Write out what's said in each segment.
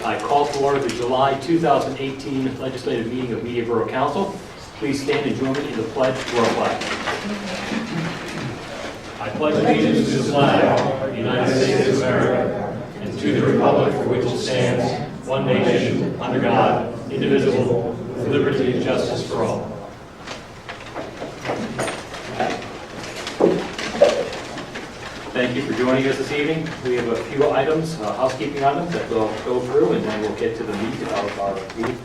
I call to order the July 2018 legislative meeting of Media Borough Council. Please stand and join me in the pledge to our flag. I pledge allegiance to the flag of the United States of America and to the republic for which it stands, one nation, under God, indivisible, with liberty and justice for all. Thank you for joining us this evening. We have a few items, housekeeping items that we'll go through, and then we'll get to the meat of our meeting.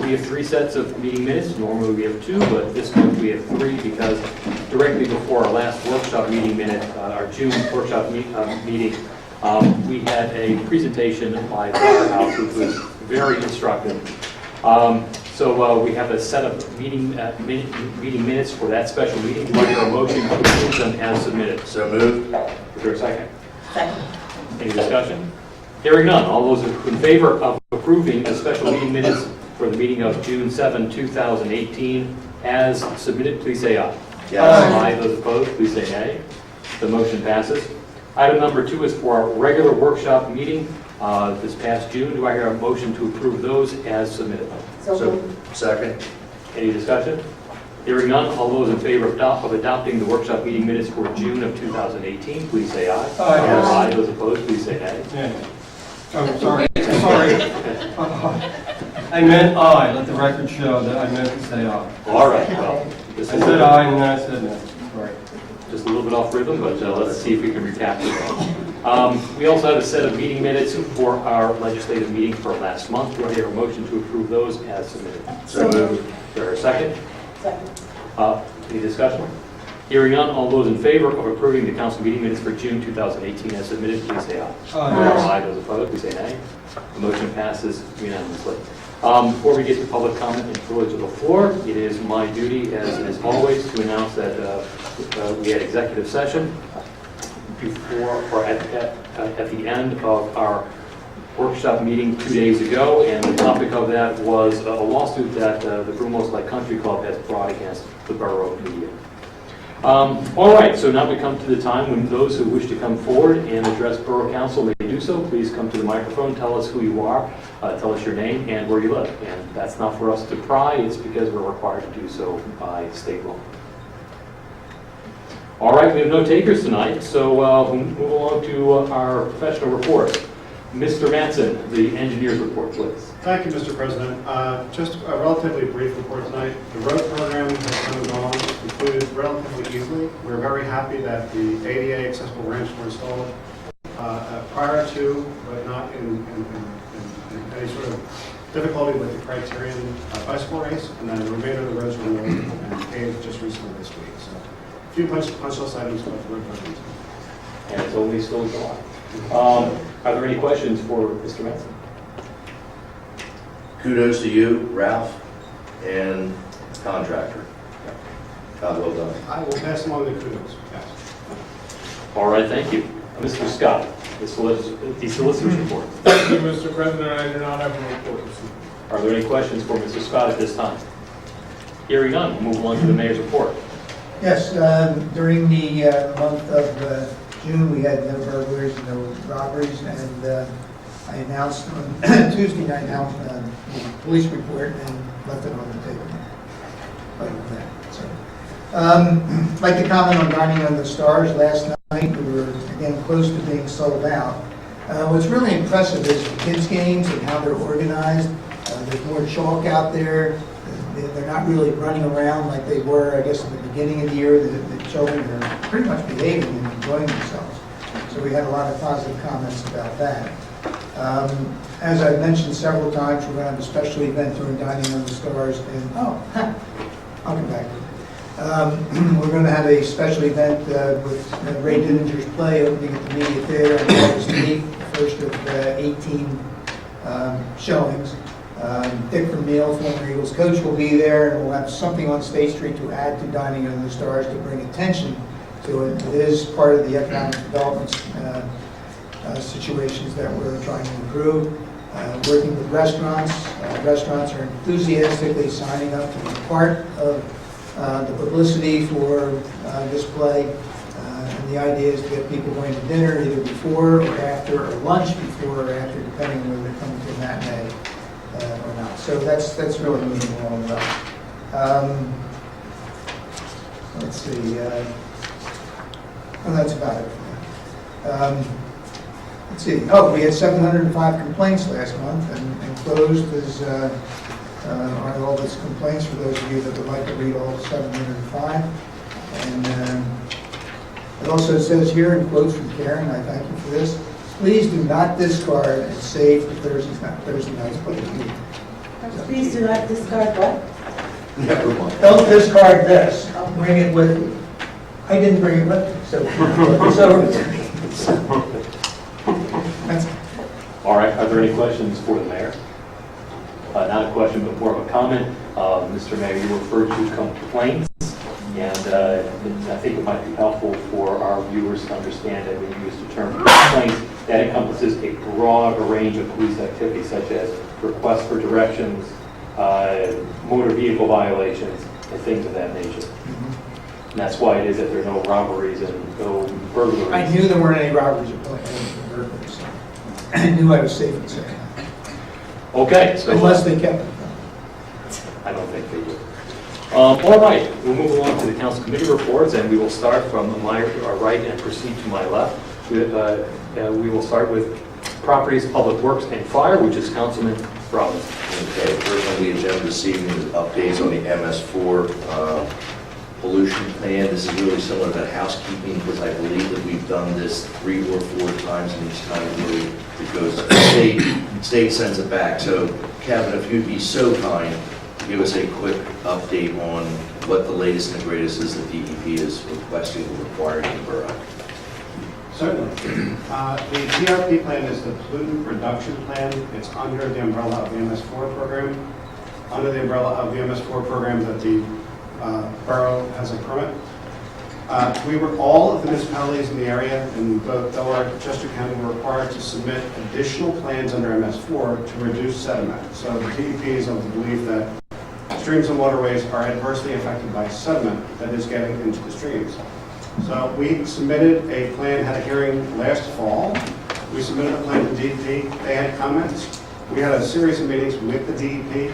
We have 3 sets of meeting minutes. Normally we have 2, but this month we have 3 because directly before our last workshop meeting minute, our June workshop meeting, we had a presentation by the Firehouse, which was very instructive. So we have a set of meeting minutes for that special meeting. Do I hear a motion to approve them as submitted? So moved. Is there a second? Second. Any discussion? Hearing none. All those in favor of approving the special meeting minutes for the meeting of June 7, 2018 as submitted, please say aye. Yes. Aye. Those opposed, please say nay. The motion passes. Item number 2 is for our regular workshop meeting this past June. Do I hear a motion to approve those as submitted? So second. Any discussion? Hearing none, all those in favor of adopting the workshop meeting minutes for June of 2018, please say aye. Aye. Aye. Those opposed, please say nay. Yeah. Oh, sorry. I meant aye. Let the record show that I meant to say aye. All right, well, this I is said aye and then I said no. Sorry. just a little bit off rhythm, but let's see if we can recapture that. We also have a set of meeting minutes for our legislative meeting for last month. Do I hear a motion to approve those as submitted? So moved. Is there a second? Second. Any discussion? Hearing none, all those in favor of approving the council meeting minutes for June 2018 as submitted, please say aye. Aye. Those opposed, please say nay. The motion passes unanimously. Before we get to public comment and privilege of the floor, it is my duty, as it is always, to announce that we had executive session before or at the end of our workshop meeting 2 days ago, and the topic of that was a lawsuit that the Brumos Light Country Club has brought against the Borough Media. All right, so now we come to the time when those who wish to come forward and address Borough Council may do so. Please come to the microphone, tell us who you are, tell us your name and where you live. And that's not for us to pry, it's because we're required to do so by state law. All right, we have no takers tonight, so we'll move along to our professional reports. Mr. Manson, the engineer's report, please. Thank you, Mr. President. Just a relatively brief report tonight. The road program has come and gone, concluded relatively easily. We're very happy that the ADA accessible ramps were installed prior to, but not in any sort of difficulty with the criterion bicycle race, and then the remainder of the roads were removed and paved just recently this week. So a few punch list items about the road program. And it's only still July. Are there any questions for Mr. Manson? Kudos to you, Ralph, and contractor. Job well done. I will pass along the kudos. Yes. All right, thank you. Mr. Scott, the solicitor's report. Thank you, Mr. President. I do not have a report this evening. Are there any questions for Mr. Scott at this time? Hearing none, we'll move on to the mayor's report. Yes, during the month of June, we had no burglaries, no robberies, and I announced on Tuesday night the police report and left it on the table. I'd like to comment on Dining on the Stars. Last night we were again close to being sold out. What's really impressive is the kids' games and how they're organized. There's more chalk out there. They're not really running around like they were, I guess, at the beginning of the year. The children are pretty much behaving and enjoying themselves. So we had a lot of positive comments about that. As I've mentioned several times, we're going to have a special event during Dining on the Stars. And I'll come back to it. We're going to have a special event with Ray Dinninger's play opening at the Media Theater on August 8th, first of 18 showings. Dick Vermeil, former Eagles coach, will be there, and we'll have something on State Street to add to Dining on the Stars to bring attention to it. It is part of the economic development situations that we're trying to improve. Working with restaurants. Restaurants are enthusiastically signing up to be part of the publicity for this play. And And the idea is to get people going to dinner either before or after, or lunch before or after, depending on whether they're coming to a matinee or not. So that's really moving along well. Let's see. Well, that's about it. Let's see. Oh, we had 705 complaints last month, and closed is are all these complaints for those of you that would like to read all 705. And it also says here in quotes from Karen, I thank you for this, please do not discard and save for Thursday night's public meeting. Please do not discard what? Never mind. Don't discard this. Bring it with you. I didn't bring it with me, so it's over to me. That's All right, are there any questions for the mayor? Not a question, but more of a comment. Mr. Mayor, you referred to complaints, and I think it might be helpful for our viewers to understand that when you use the term complaints, that encompasses a broad range of police activities, such as requests for directions, motor vehicle violations, and things of that nature. And that's why it is that there are no robberies and no burglaries. I knew there weren't any robberies or burglaries, so I knew I was safe in saying that. Okay. So Unless they kept it. I don't think they do. All right, we'll move along to the council committee reports, and we will start from my right and proceed to my left. We will start with Properties, Public Works, and Fire, which is Councilman Robbins. Okay, first on the agenda this evening is updates on the MS4 pollution plan. This is really similar to housekeeping because I believe that we've done this 3 or 4 times, and each time really it goes, state sends it back. So Kevin, if you'd be so kind to give us a quick update on what the latest and the greatest is that DEP is requesting or requiring in the borough. Certainly. The PRP plan is the pollutant reduction plan. It's under the umbrella of the MS4 program. Under the umbrella of the MS4 program that the borough has a permit. All of the municipalities in the area in both Delaware and Chester County were required to submit additional plans under MS4 to reduce sediment. So the DEP is of the belief that streams and waterways are adversely affected by sediment that is getting into the streams. So we submitted a plan, had a hearing last fall. We submitted a plan to DEP. They had comments. We had a series of meetings with the DEP.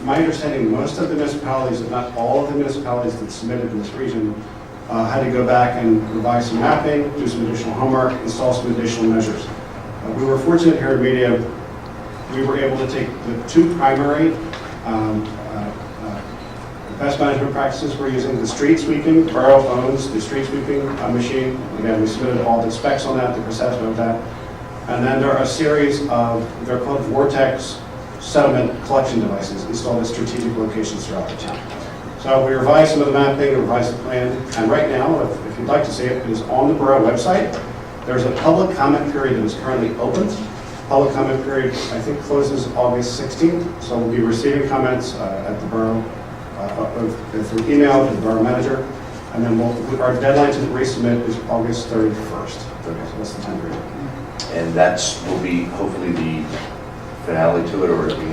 My understanding, most of the municipalities, if not all of the municipalities that submitted in this region, had to go back and revise some mapping, do some additional homework, install some additional measures. We were fortunate here at Media. We were able to take the 2 primary best management practices. We're using the street sweeping. Borough owns the street sweeping machine. Again, we submitted all the specs on that, the perception of that. And then there are a series of, they're called Vortex sediment collection devices installed at strategic locations throughout the town. So we revised some of the mapping, we revised the plan, and right now, if you'd like to see it, it is on the Borough website. There's a public comment period that is currently open. Public comment period, I think, closes August 16th, so we'll be receiving comments at the Borough through email to the Borough Manager, and then our deadline to resubmit is August 31st. So that's the time period. And that's will be hopefully the finale to it, or do you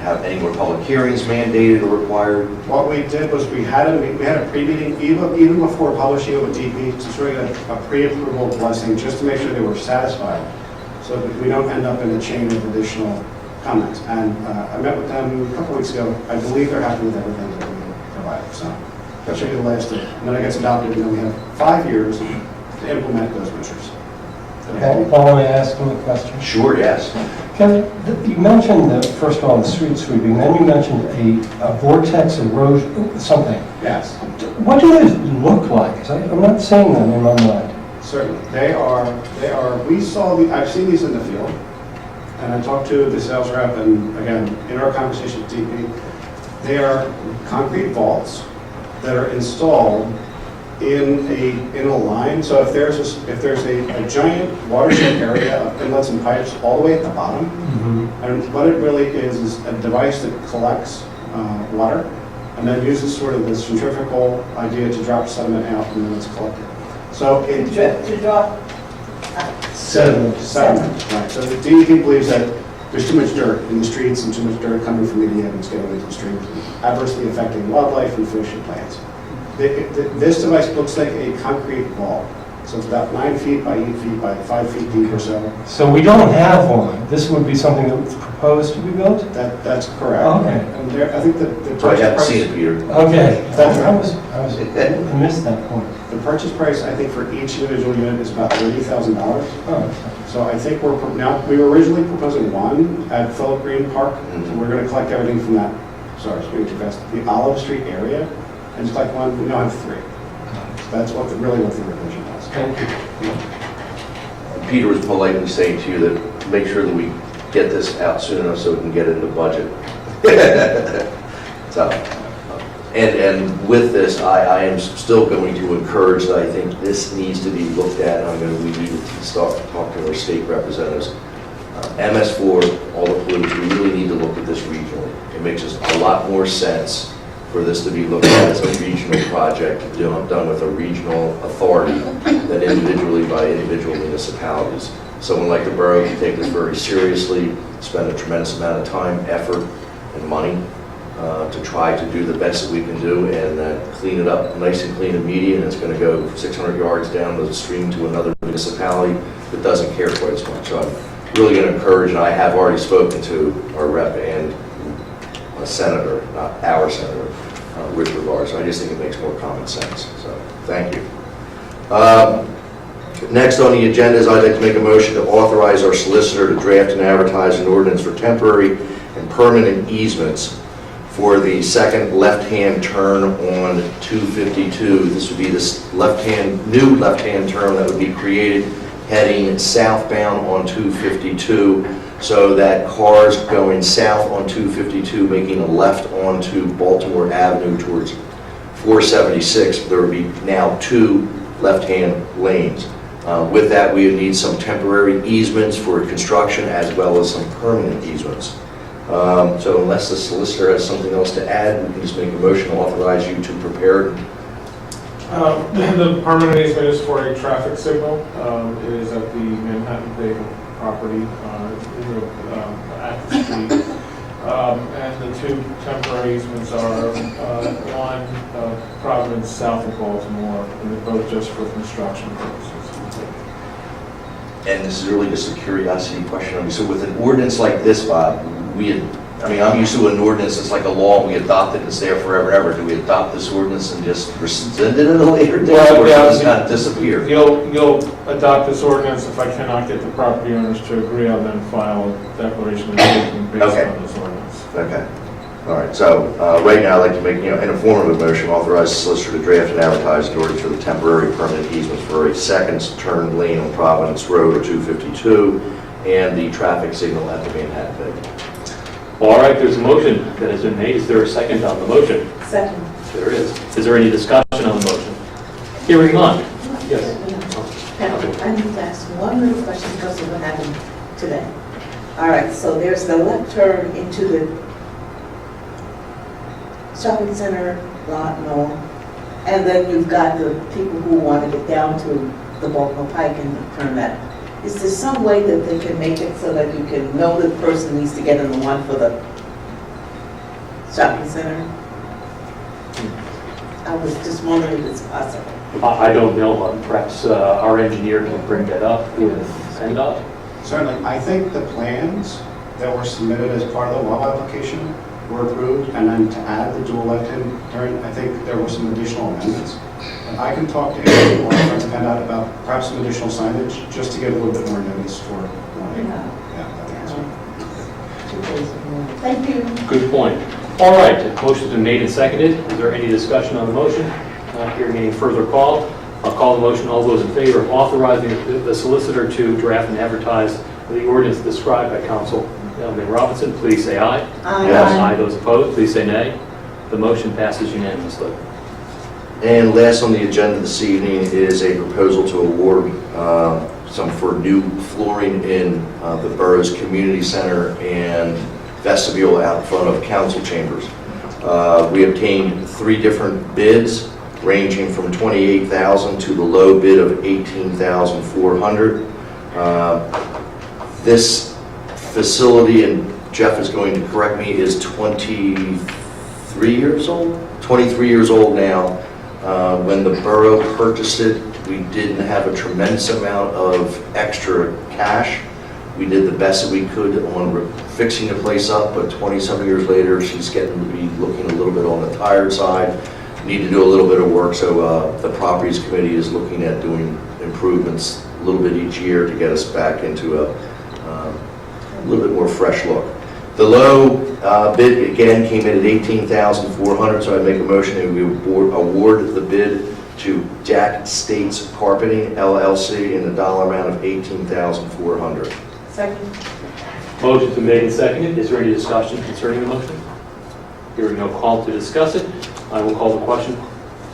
have any more public hearings mandated or required? What we did was we had a pre-meeting even before publishing it with DP to sort of get a pre-approval blessing just to make sure they were satisfied, so that we don't end up in a chain of additional comments. And I met with them a couple weeks ago. I believe they're happy with everything that we provided. So that should be the last thing. And then it gets adopted, and then we have 5 years to implement those measures. Paul, may I ask him a question? Sure, yes. Kevin, you mentioned, first of all, the street sweeping, then you mentioned a vortex erosion, something. Yes. What do those look like? 'Cause I'm not seeing them in my mind. Certainly. They are, I've seen these in the field, and I talked to the sales rep, and again, in our conversation with DP, they are concrete vaults that are installed in a line. So if there's a giant watershed area of inlets and pipes all the way at the bottom, and what it really is a device that collects water and then uses sort of this centrifugal idea to drop sediment out, and then it's collected. So To drop sediment, right. So the DEP believes that there's too much dirt in the streets and too much dirt coming from Indiana and it's getting into the streams, adversely affecting wildlife and fish and plants. This device looks like a concrete ball. So it's about 9 feet by 8 feet by 5 feet deep or so. So we don't have one. This would be something that was proposed to be built? That's correct. Okay. And there, I think the So I purchase haven't price, seen it, Peter. Okay. I missed that point. the purchase price, I think for each individual unit is about $30,000. Oh, So I think we were originally proposing one at Philip Green Park. So we're going to collect everything from that, sorry, speaking too fast, the Olive Street area, and just like one, we now have 3. So that's really what the revision was. thank you. Peter was politely saying to you that make sure that we get this out soon enough so we can get it in the budget. So, and with this, I am still going to encourage that I think this needs to be looked at, and we need to start to talk to our state representatives. MS4, all the pollutants, we really need to look at this regionally. It makes us a lot more sense for this to be looked at as a regional project done with a regional authority than individually by individual municipalities. Someone like the borough can take this very seriously, spend a tremendous amount of time, effort, and money to try to do the best that we can do and clean it up nice and clean and meaty, and it's going to go 600 yards down the stream to another municipality that doesn't care quite as much. So I'm really going to encourage, and I have already spoken to our rep and a senator, not our senator, with regards. So I just think it makes more common sense. So thank you. Next on the agenda is I'd like to make a motion to authorize our solicitor to draft and advertise an ordinance for temporary and permanent easements for the second left-hand turn on 252. This would be this new left-hand turn that would be created heading southbound on 252, so that cars going south on 252 making a left onto Baltimore Avenue towards 476, there would be now 2 left-hand lanes. With that, we would need some temporary easements for construction as well as some permanent easements. So unless the solicitor has something else to add, we can just make a motion to authorize you to prepare it. The permanent easement is for a traffic signal. It is at the Manhattan Bagel property at the street. And the 2 temporary easements are one Providence south of Baltimore, and they're both just for construction purposes. And this is really just a curiosity question. So with an ordinance like this, Bob, I'm used to an ordinance that's like a law, and we adopt it, and it's there forever and ever. Do we adopt this ordinance and just rescind it at a later date, or does it kind of disappear? You'll adopt this ordinance. If I cannot get the property owners to agree, I'll then file a declaration of taking based on this ordinance. Okay. All right. So right now, I'd like to make, in a form of a motion, authorize the solicitor to draft and advertise an ordinance for the temporary permanent easements for a second turn lane on Providence Road or 252 and the traffic signal at the Manhattan Bagel. All right, there's a motion that has been made. Is there a second on the motion? Second. There is. Is there any discussion on the motion? Hearing none. Yes. I need to ask one little question because of what happened today. All right, so there's the left turn into the shopping center lot and all, and then you've got the people who want to get down to the Baltimore Pike and turn that. Is there some way that they can make it so that you can know the person needs to get in the one for the shopping center? I was just wondering if it's possible. I don't know, but perhaps our engineer can bring that up with PennDOT. Certainly, I think the plans that were submitted as part of the WAB application were approved, and then to add the dual left-hand turn, I think there were some additional amendments. And I can talk to Aaron or PennDOT about perhaps some additional signage, just to get a little bit more notice for one. I think that's Thank you. Good point. All right, motion's been made and seconded. Is there any discussion on the motion? Not hearing any further call. I'll call the motion. All those in favor of authorizing the solicitor to draft and advertise the ordinance described by Councilman Robinson, please say aye. Aye. Yes. Aye. Those opposed, please say nay. The motion passes unanimously. And last on the agenda this evening is a proposal to award some for new flooring in the borough's community center and vestibule out in front of council chambers. We obtained 3 different bids ranging from $28,000 to the low bid of $18,400. This facility, and Jeff is going to correct me, is 23 years old? 23 years old now. When the borough purchased it, We didn't have a tremendous amount of extra cash. We did the best that we could on fixing the place up, but 20-some years later, she's getting to be looking a little bit on the tired side. Need to do a little bit of work, so the Properties Committee is looking at doing improvements a little bit each year to get us back into a little bit more fresh look. The low bid, again, came in at $18,400, so I make a motion that we award the bid to Jack States Carpeting, LLC, in the dollar amount of $18,400. Second. Motion's been made and seconded. Is there any discussion concerning the motion? Hearing no call to discuss it, I will call the question.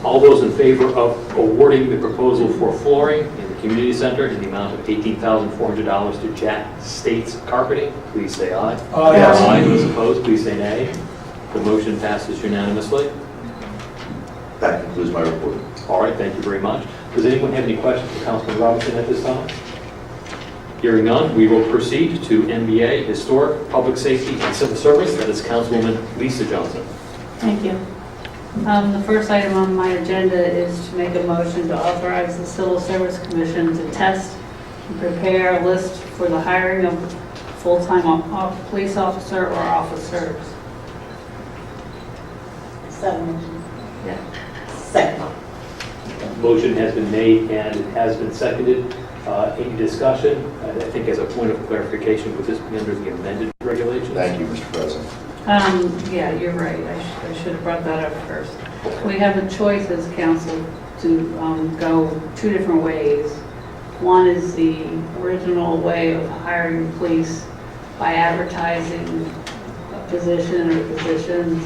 All those in favor of awarding the proposal for flooring in the community center in the amount of $18,400 to Jack States Carpeting, please say aye. Aye. Yes. Aye. Those opposed, please say nay. The motion passes unanimously. That concludes my report. All right, thank you very much. Does anyone have any questions for Councilman Robinson at this time? Hearing none, we will proceed to NBA, Historic, Public Safety, and Civil Service. That is Councilwoman Lisa Johnson. Thank you. The first item on my agenda is to make a motion to authorize the Civil Service Commission to test and prepare a list for the hiring of full-time police officer or officers. Second. Yeah. Second. Motion has been made and it has been seconded. Any discussion? I think as a point of clarification, would this be under the amended regulations? Thank you, Mr. President. Yeah, you're right. I should have brought that up first. We have a choice as council to go two different ways. One is the original way of hiring police by advertising a position or positions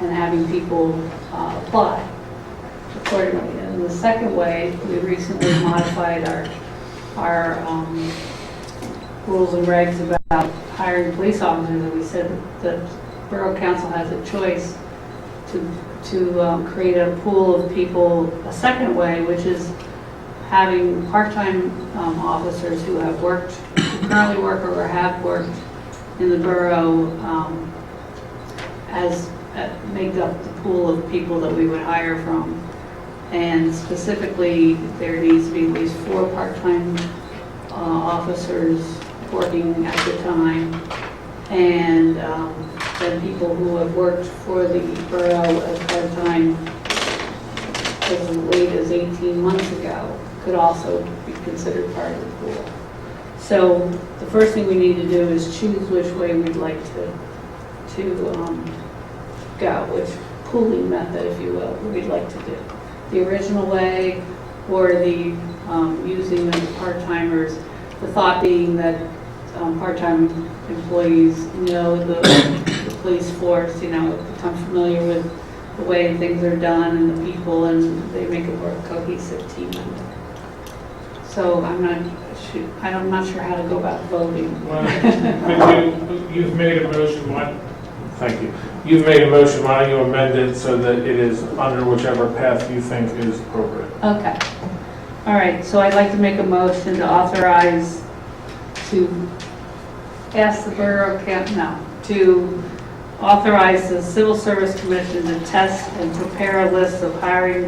and having people apply accordingly. And the second way, we recently modified our rules and regs about hiring police officers, and we said that the Borough Council has a choice to create a pool of people a second way, which is having part-time officers who have worked, who currently work or have worked in the borough as make up the pool of people that we would hire from. And specifically, there needs to be at least 4 part-time officers working at the time, and then people who have worked for the borough as part-time as late as 18 months ago could also be considered part of the pool. So the first thing we need to do is choose which way we'd like to go, which pooling method, if you will, we'd like to do. The original way or the using the part-timers, the thought being that part-time employees know the police force, become familiar with the way things are done and the people, and they make a more cohesive team. So I'm not sure how to go about voting. Well, you've made a motion, thank you. You've made a motion, why don't you amend it so that it is under whichever path you think is appropriate? Okay. All right, so I'd like to make a motion to authorize to ask the Borough to authorize the Civil Service Commission to test and prepare a list of hiring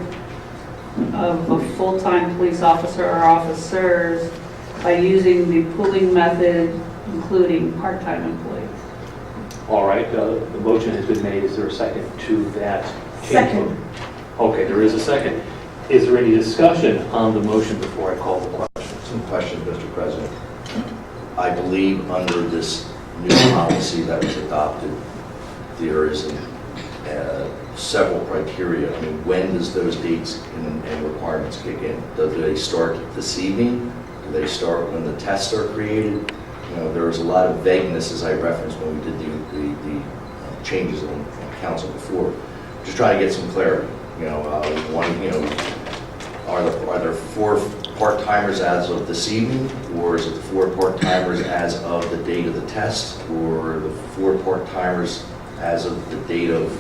of a full-time police officer or officers by using the pooling method, including part-time employees. All right, the motion has been made. Is there a second to that change? Second. Okay, there is a second. Is there any discussion on the motion before I call the question? Some questions, Mr. President. I believe under this new policy that was adopted, there is several criteria. I mean, when does those dates and requirements kick in? Do they start this evening? Do they start when the tests are created? There was a lot of vagueness, as I referenced when we did the changes on council before. Just trying to get some clarity. Are there 4 part-timers as of this evening, or is it the 4 part-timers as of the date of the test, or the 4 part-timers as of the date of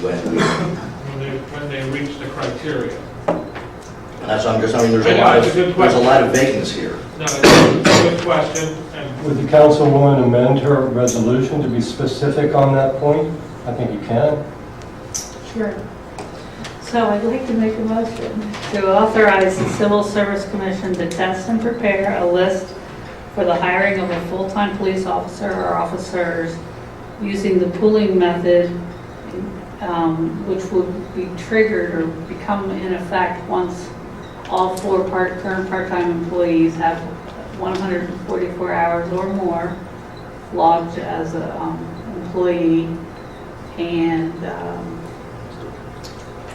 When they reach the criteria. And that's what there's It's a good there's a question. lot of vagueness here. No, it's a good question, and Would the councilwoman amend her resolution to be specific on that point? I think you can. Sure. So I'd like to make a motion to authorize the Civil Service Commission to test and prepare a list for the hiring of a full-time police officer or officers using the pooling method, which would be triggered or become in effect once all four current part-time employees have 144 hours or more logged as an employee. And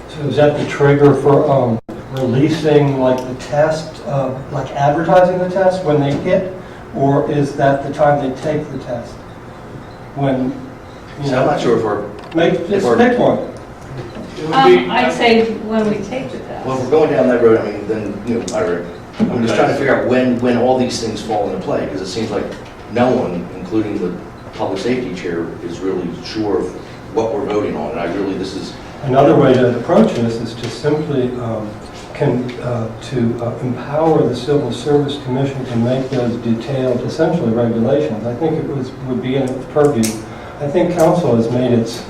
So is that the trigger for releasing like the test, like advertising the test when they hit? Or is that the time they take the test? When, you So I'm know, not sure if we're, just pick one. It would be- I'd say when we take the test. well, if we're going down that road, I mean, then, you know, I'm just trying to figure out when all these things fall into play, because it seems like no one, including the public safety chair, is really sure of what we're voting on, and I really, this is, Another way to approach this is to simply empower the Civil Service Commission to make those detailed, essentially regulations. I think it would be in its purview. I think council has made its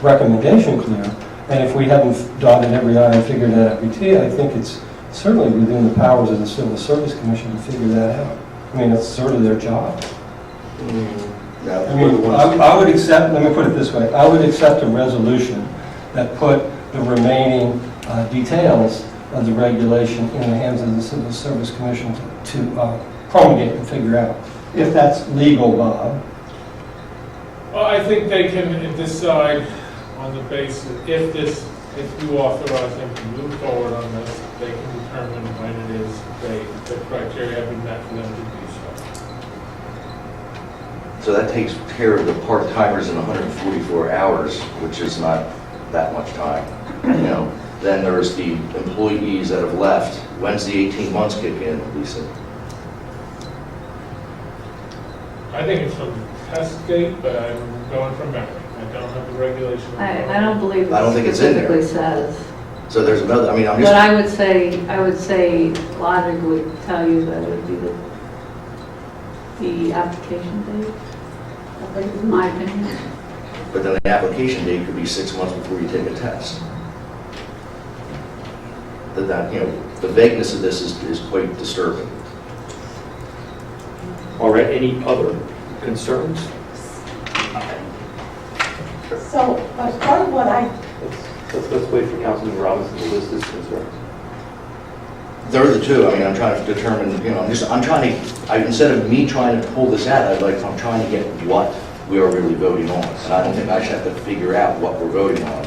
recommendation clear, and if we haven't dotted every I and figured out every T, I think it's certainly within the powers of the Civil Service Commission to figure that out. I mean, it's sort of their job. no, I mean, I would accept, let me put it this way, I would accept a resolution that put the remaining details of the regulation in the hands of the Civil Service Commission to promulgate and figure out. If that's legal, Bob. Well, I think they can decide on the basis, if you authorize them to move forward on this, they can determine when it is the criteria have been met for them to do so. so that takes care of the part-timers in 144 hours, which is not that much time, you know. Then there's the employees that have left. When's the 18 months kick in, Lisa? I think it's from the test date, but I'm going from memory. I don't have the regulation. I don't believe I don't think it's in there. specifically says. So there's another, I mean, I'm But just, I would say logic would tell you that it would be the application date, in my opinion. but then the application date could be 6 months before you take a test. That, you know, the vagueness of this is quite disturbing. All right, any other concerns? So, but part of what Let's wait for Councilman Robinson to list his concerns. There are the two, I mean, I'm trying to determine, you know, instead of me trying to pull this out, I'm trying to get what we are really voting on. And I don't think I should have to figure out what we're voting on.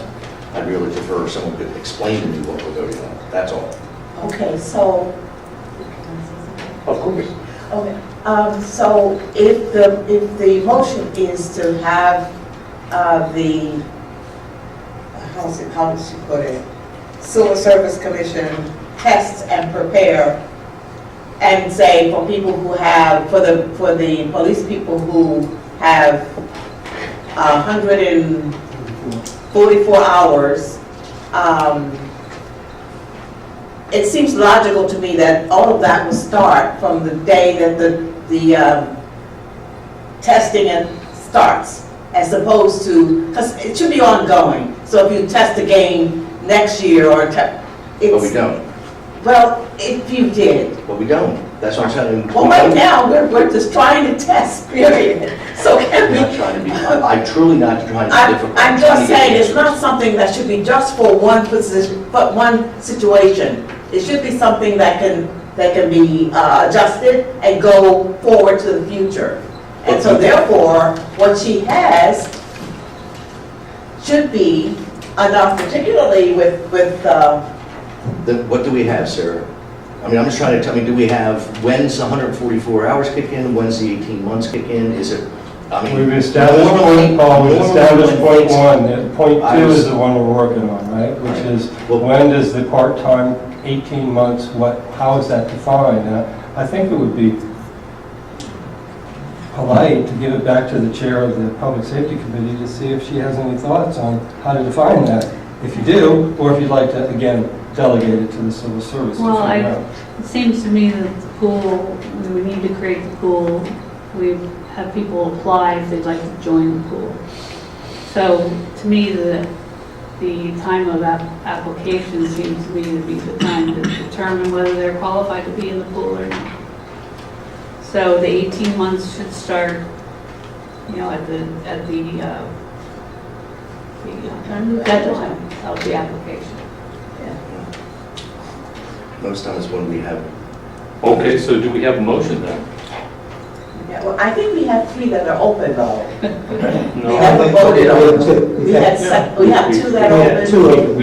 I'd really prefer if someone could explain to me what we're voting on, that's all. okay, so, Of course. okay, so if the motion is to have the, how does she put it? Civil Service Commission test and prepare, and say for people who have, for the police people who have 144 hours, it seems logical to me that all of that will start from the day that the testing starts, as opposed to, because it should be ongoing. So if you test again next year or But we don't, well, if you did. but we don't. That's what I'm saying. Well, right now, we're just trying to test, period. So can I'm we? not trying to be, I'm truly not trying to be difficult. I'm trying just to get saying, it's answers. not something that should be just for one position, but one situation. It should be something that can be adjusted and go forward to the future. And so therefore, what she has should be enough, particularly with Then what do we have, Sarah? I mean, I'm just trying to tell me, do we have, when's the 144 hours kick in, when's the 18 months kick in? Is it, I mean... We've established point, Paul, we've established point one. Point I two was- is the one we're working on, right? Which Right. is, Well- when does the part-time 18 months, how is that defined? I think it would be polite to give it back to the chair of the Public Safety Committee to see if she has any thoughts on how to define that. If you do, or if you'd like to, again, delegate it to the civil service to Well, figure out. it seems to me that the pool, we need to create the pool. We have people apply if they'd like to join the pool. So to me, the time of application seems to me to be the time to determine whether they're qualified to be in the pool or not. So the 18 months should start, you know, at the deadline of the application. Most times when we have, Okay, so do we have a motion then? Yeah, well, I think we have 3 that are open though. We No. haven't voted on them. We have two that are open.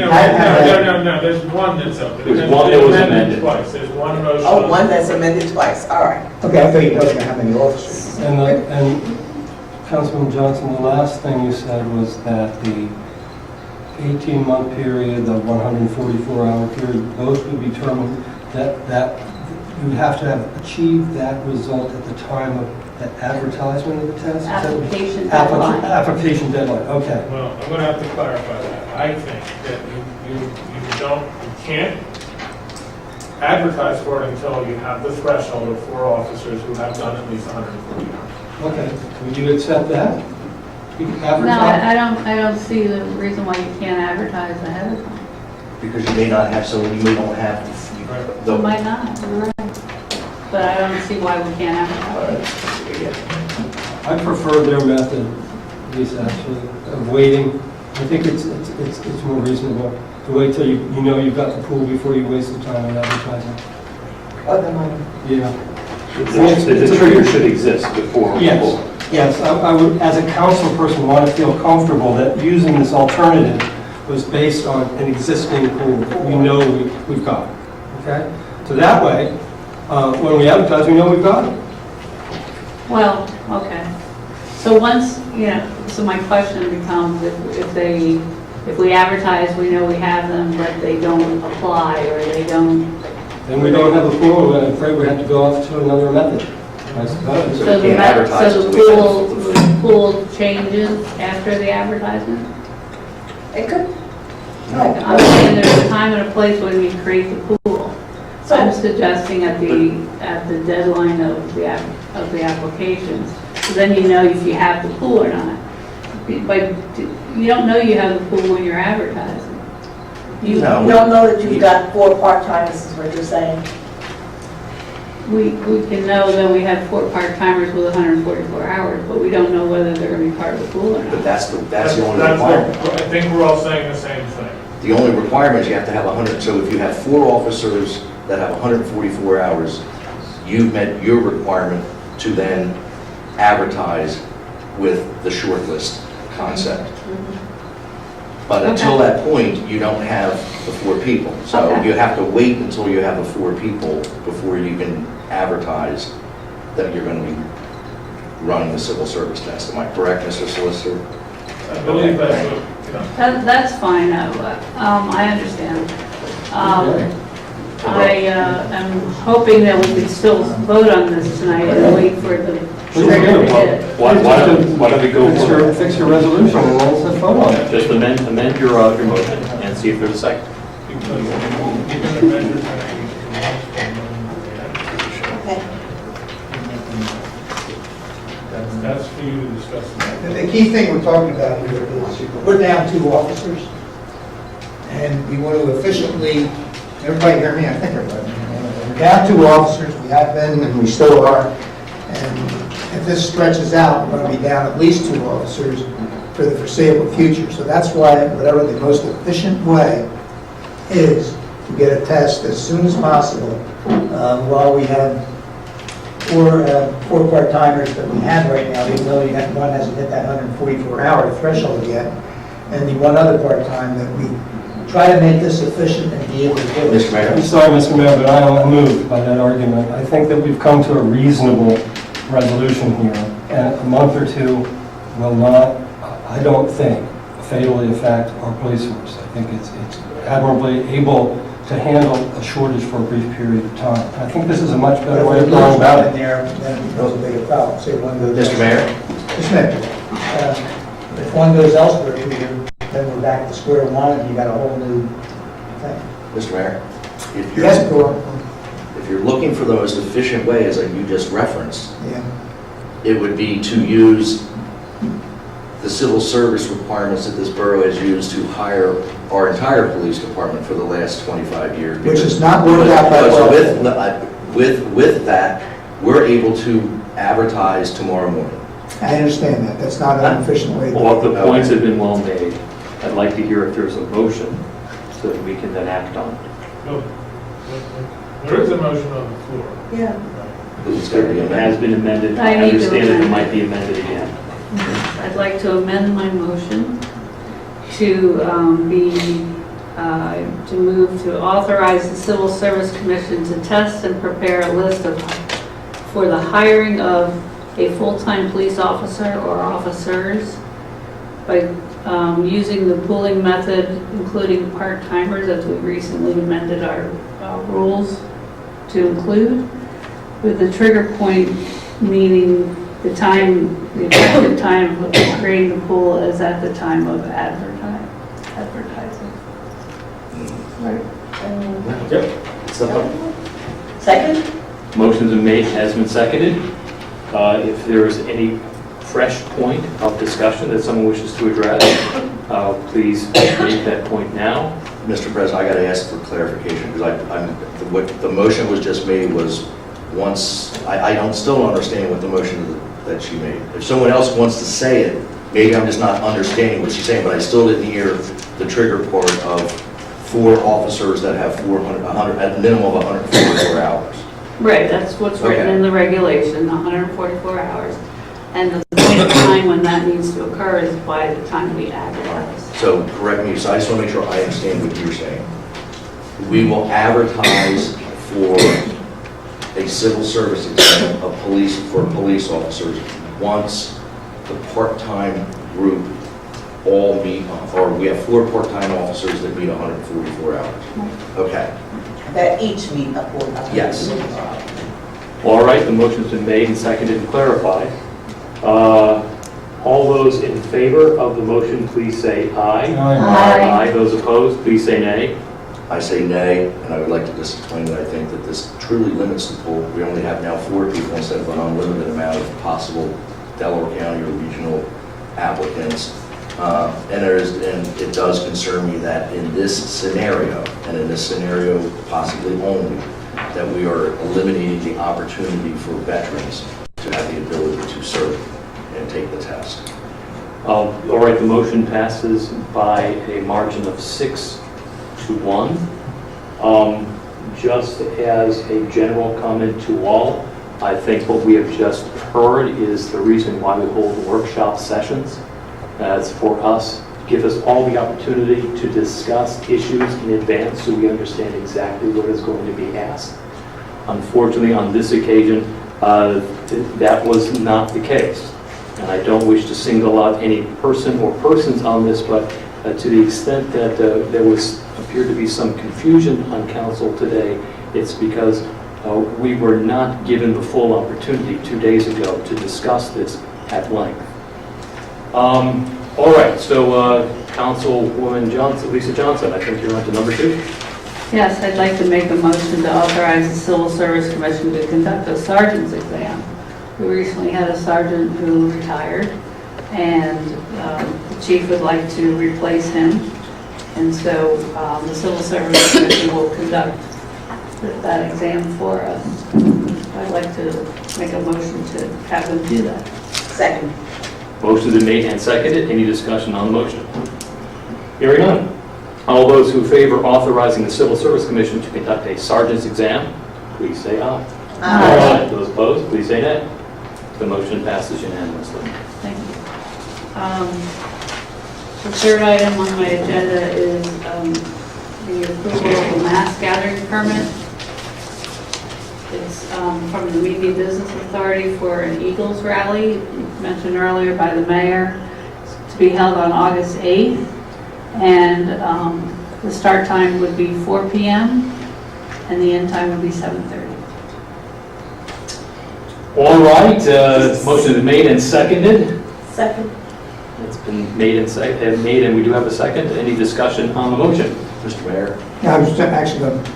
No, there's one that's open. There's one that was amended. Twice, there's one motion. Oh, one that's amended twice, all right. Okay, I thought you wasn't gonna have any officers. And Councilman Johnson, the last thing you said was that the 18-month period, the 144-hour period, both would be determined that you would have to have achieved that result at the time of the advertisement of the test? Is that what- Application deadline. Application deadline, okay. Well, I'm going to have to clarify that. I think that you can't advertise for it until you have the threshold of 4 officers who have done at least 140 hours. Okay, would you accept that? You can No, advertise? I don't see the reason why you can't advertise ahead of time. because you may not have, so you may don't have the. You might not, you're right. But I don't see why we can't advertise. I prefer their method, Lisa, actually, of waiting. I think it's more reasonable to wait till you know you've got the pool before you waste the time on advertising. Or the money. Yeah. The trigger should exist before. Yes, yes, I would, as a council person, want to feel comfortable that using this alternative was based on an existing pool we know we've got, okay? So that way, when we advertise, we know we've got it. Well, okay. So once, so my question becomes, if we advertise, we know we have them, but they don't apply, or they don't... Then we don't have a pool, I'm afraid we have to go off to another method, I suppose. So we can't advertise So until we the pool changes after the advertisement? It could, I'm saying there's a time and a place when you create the pool. So- I'm suggesting at the deadline of the applications, so then you know if you have the pool or not. But you don't know you have the pool when you're advertising. you No. don't know that you've got 4 part-timers, is what you're saying? We can know that we have 4 part-timers with 144 hours, but we don't know whether they're going to be part of the pool or But not. that's the only That's requirement. what- I think we're all saying the same thing. The only requirement is you have to have 100, so if you have 4 officers that have 144 hours, you've met your requirement to then advertise with the shortlist concept. But until that point, you don't have the 4 people. So Okay. you have to wait until you have the 4 people before you can advertise that you're going to be running the civil service test. Am I correct, Mr. Solicitor? I believe that's what, That's fine, I understand. I am hoping that we can still vote on this tonight and wait for the... Why don't we go for, Fix your resolution and let's vote on it. just amend your motion and see if there's a second. because you're going to measure tonight. Okay. That's for you to discuss. The key thing we're talking about here is we're down 2 officers, and we want to efficiently, everybody hear me? I think everybody. We're down 2 officers, we have been, and we still are, and if this stretches out, we're going to be down at least 2 officers for the foreseeable future. So that's why, whatever the most efficient way is to get a test as soon as possible, while we have 4 part-timers that we have right now, even though one hasn't hit that 144-hour threshold yet, and the one other part-time that we try to make this efficient and be able to do it. Mr. Mayor? I'm sorry, Mr. Mayor, but I am moved by that argument. I think that we've come to a reasonable resolution here, and a month or 2 will not, I don't think, fatally affect our police force. I think it's admirably able to handle a shortage for a brief period of time. I think this is a much better way of going about In it. there, then it becomes a bigger problem. Say one goes. Mr. Mayor? Mr. Mayor, if one goes elsewhere, then we're back to square one, and you got a whole new thing. Mr. Mayor? If Yes, you're, Gordon? if you're looking for the most efficient way, as you just referenced, Yeah. it would be to use the civil service requirements that this borough has used to hire our entire police department for the last 25 years. Which is not worked out that Because well. with that, we're able to advertise tomorrow morning. I understand that, that's not an efficient way to Well, do the it. points have been well made. I'd like to hear if there's a motion so that we can then act on it. No. There is a motion on the floor. Yeah. It's going to be It has amended. been amended. I I need to understand that it amend. might be amended again. I'd like to amend my motion to to move to authorize the Civil Service Commission to test and prepare a list for the hiring of a full-time police officer or officers by using the pooling method, including part-timers, as we recently amended our rules to include, with the trigger point meaning the effective time of creating the pool is at the time of advertising. Right. Yep. Second? Motion's been made, has been seconded. If there is any fresh point of discussion that someone wishes to address, please make that point now. Mr. President, I got to ask for clarification, because what the motion was just made was I still don't understand what the motion that she made. If someone else wants to say it, maybe I'm just not understanding what she's saying, but I still didn't hear the trigger part of 4 officers that have at a minimum of 144 hours. Right, that's what's written Okay. in the regulation, 144 hours. And the point of time when that needs to occur is by the time we advertise. So correct me, so I just want to make sure I understand what you're saying. We will advertise for a civil service exam of for police officers once the part-time group all meet, or we have 4 part-time officers that meet 144 hours. Okay. That each meet a board. Yes. All right, the motion's been made and seconded and clarified. All those in favor of the motion, please say aye. Aye. Those opposed, please say nay. I say nay, and I would like to just explain that I think that this truly limits the pool. We only have now 4 people instead of an unlimited amount of possible Delaware County or regional applicants. And it does concern me that in this scenario, and in this scenario possibly only, that we are eliminating the opportunity for veterans to have the ability to serve and take the test. All right, the motion passes by a margin of 6-1. Just as a general comment to all, I think what we have just heard is the reason why we hold workshop sessions. That's for us, to give us all the opportunity to discuss issues in advance so we understand exactly what is going to be asked. Unfortunately, on this occasion, that was not the case. And I don't wish to single out any person or persons on this, but to the extent that there appeared to be some confusion on council today, it's because we were not given the full opportunity 2 days ago to discuss this at length. All right, so Councilwoman Johnson, Lisa Johnson, I think you're on to number 2. Yes, I'd like to make a motion to authorize the Civil Service Commission to conduct a sergeant's exam. We recently had a sergeant who retired, and the chief would like to replace him. And so the Civil Service Commission will conduct that exam for us. I'd like to make a motion to have them do that. Second. Motion's been made and seconded. Any discussion on the motion? Hearing none. All those who favor authorizing the Civil Service Commission to conduct a sergeant's exam, please say aye. Aye. Those opposed, please say nay. The motion passes unanimously. Thank you. The third item on my agenda is the approval of the mass gathering permit. It's from the Media Business Authority for an Eagles rally, mentioned earlier by the mayor, to be held on August 8th. And the start time would be 4 p.m. and the end time would be 7:30. All right, motion is made and seconded. Second. It's been made and we do have a second. Any discussion on the motion? Mr. Mayor? Yeah, I was actually going to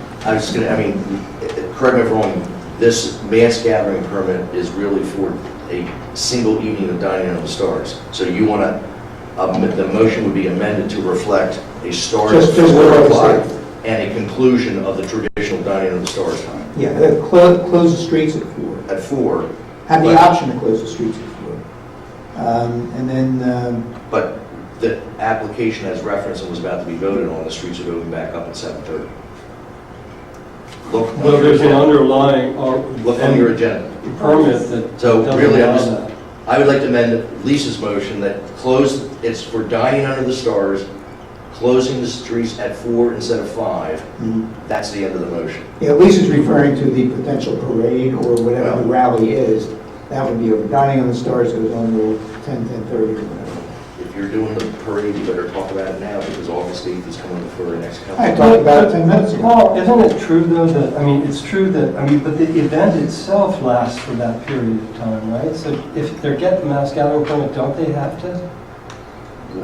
Correct me if I'm wrong, this mass gathering permit is really for a single evening of Dining on the Stars. So you want to the motion would be amended to reflect a start at Just what 4 I o'clock said. and a conclusion of the traditional dining of the stars time Yeah, close the streets at 4. at 4. Have the But- option to close the streets at 4. And then, But the application as referenced and was about to be voted on, the streets are going back up at 7:30. Look, Well, there's an underlying look on your agenda. permit that So doesn't really, allow I'm just, that. I would like to amend Lisa's motion that it's for dining under the stars, closing the streets at 4 instead of 5. That's the end of the motion. yeah, Lisa's referring to the potential parade or whatever the rally is. That would be over. Dining on the Stars goes on till 10:30 or whatever. If you're doing the parade, you better talk about it now because August 8th is coming before our next I council. talked about it 10 minutes ago. Well, isn't it true though that, I mean, it's true that, I mean, but the event itself lasts for that period of time, right? So if they're getting the mass gathering permit, don't they have to?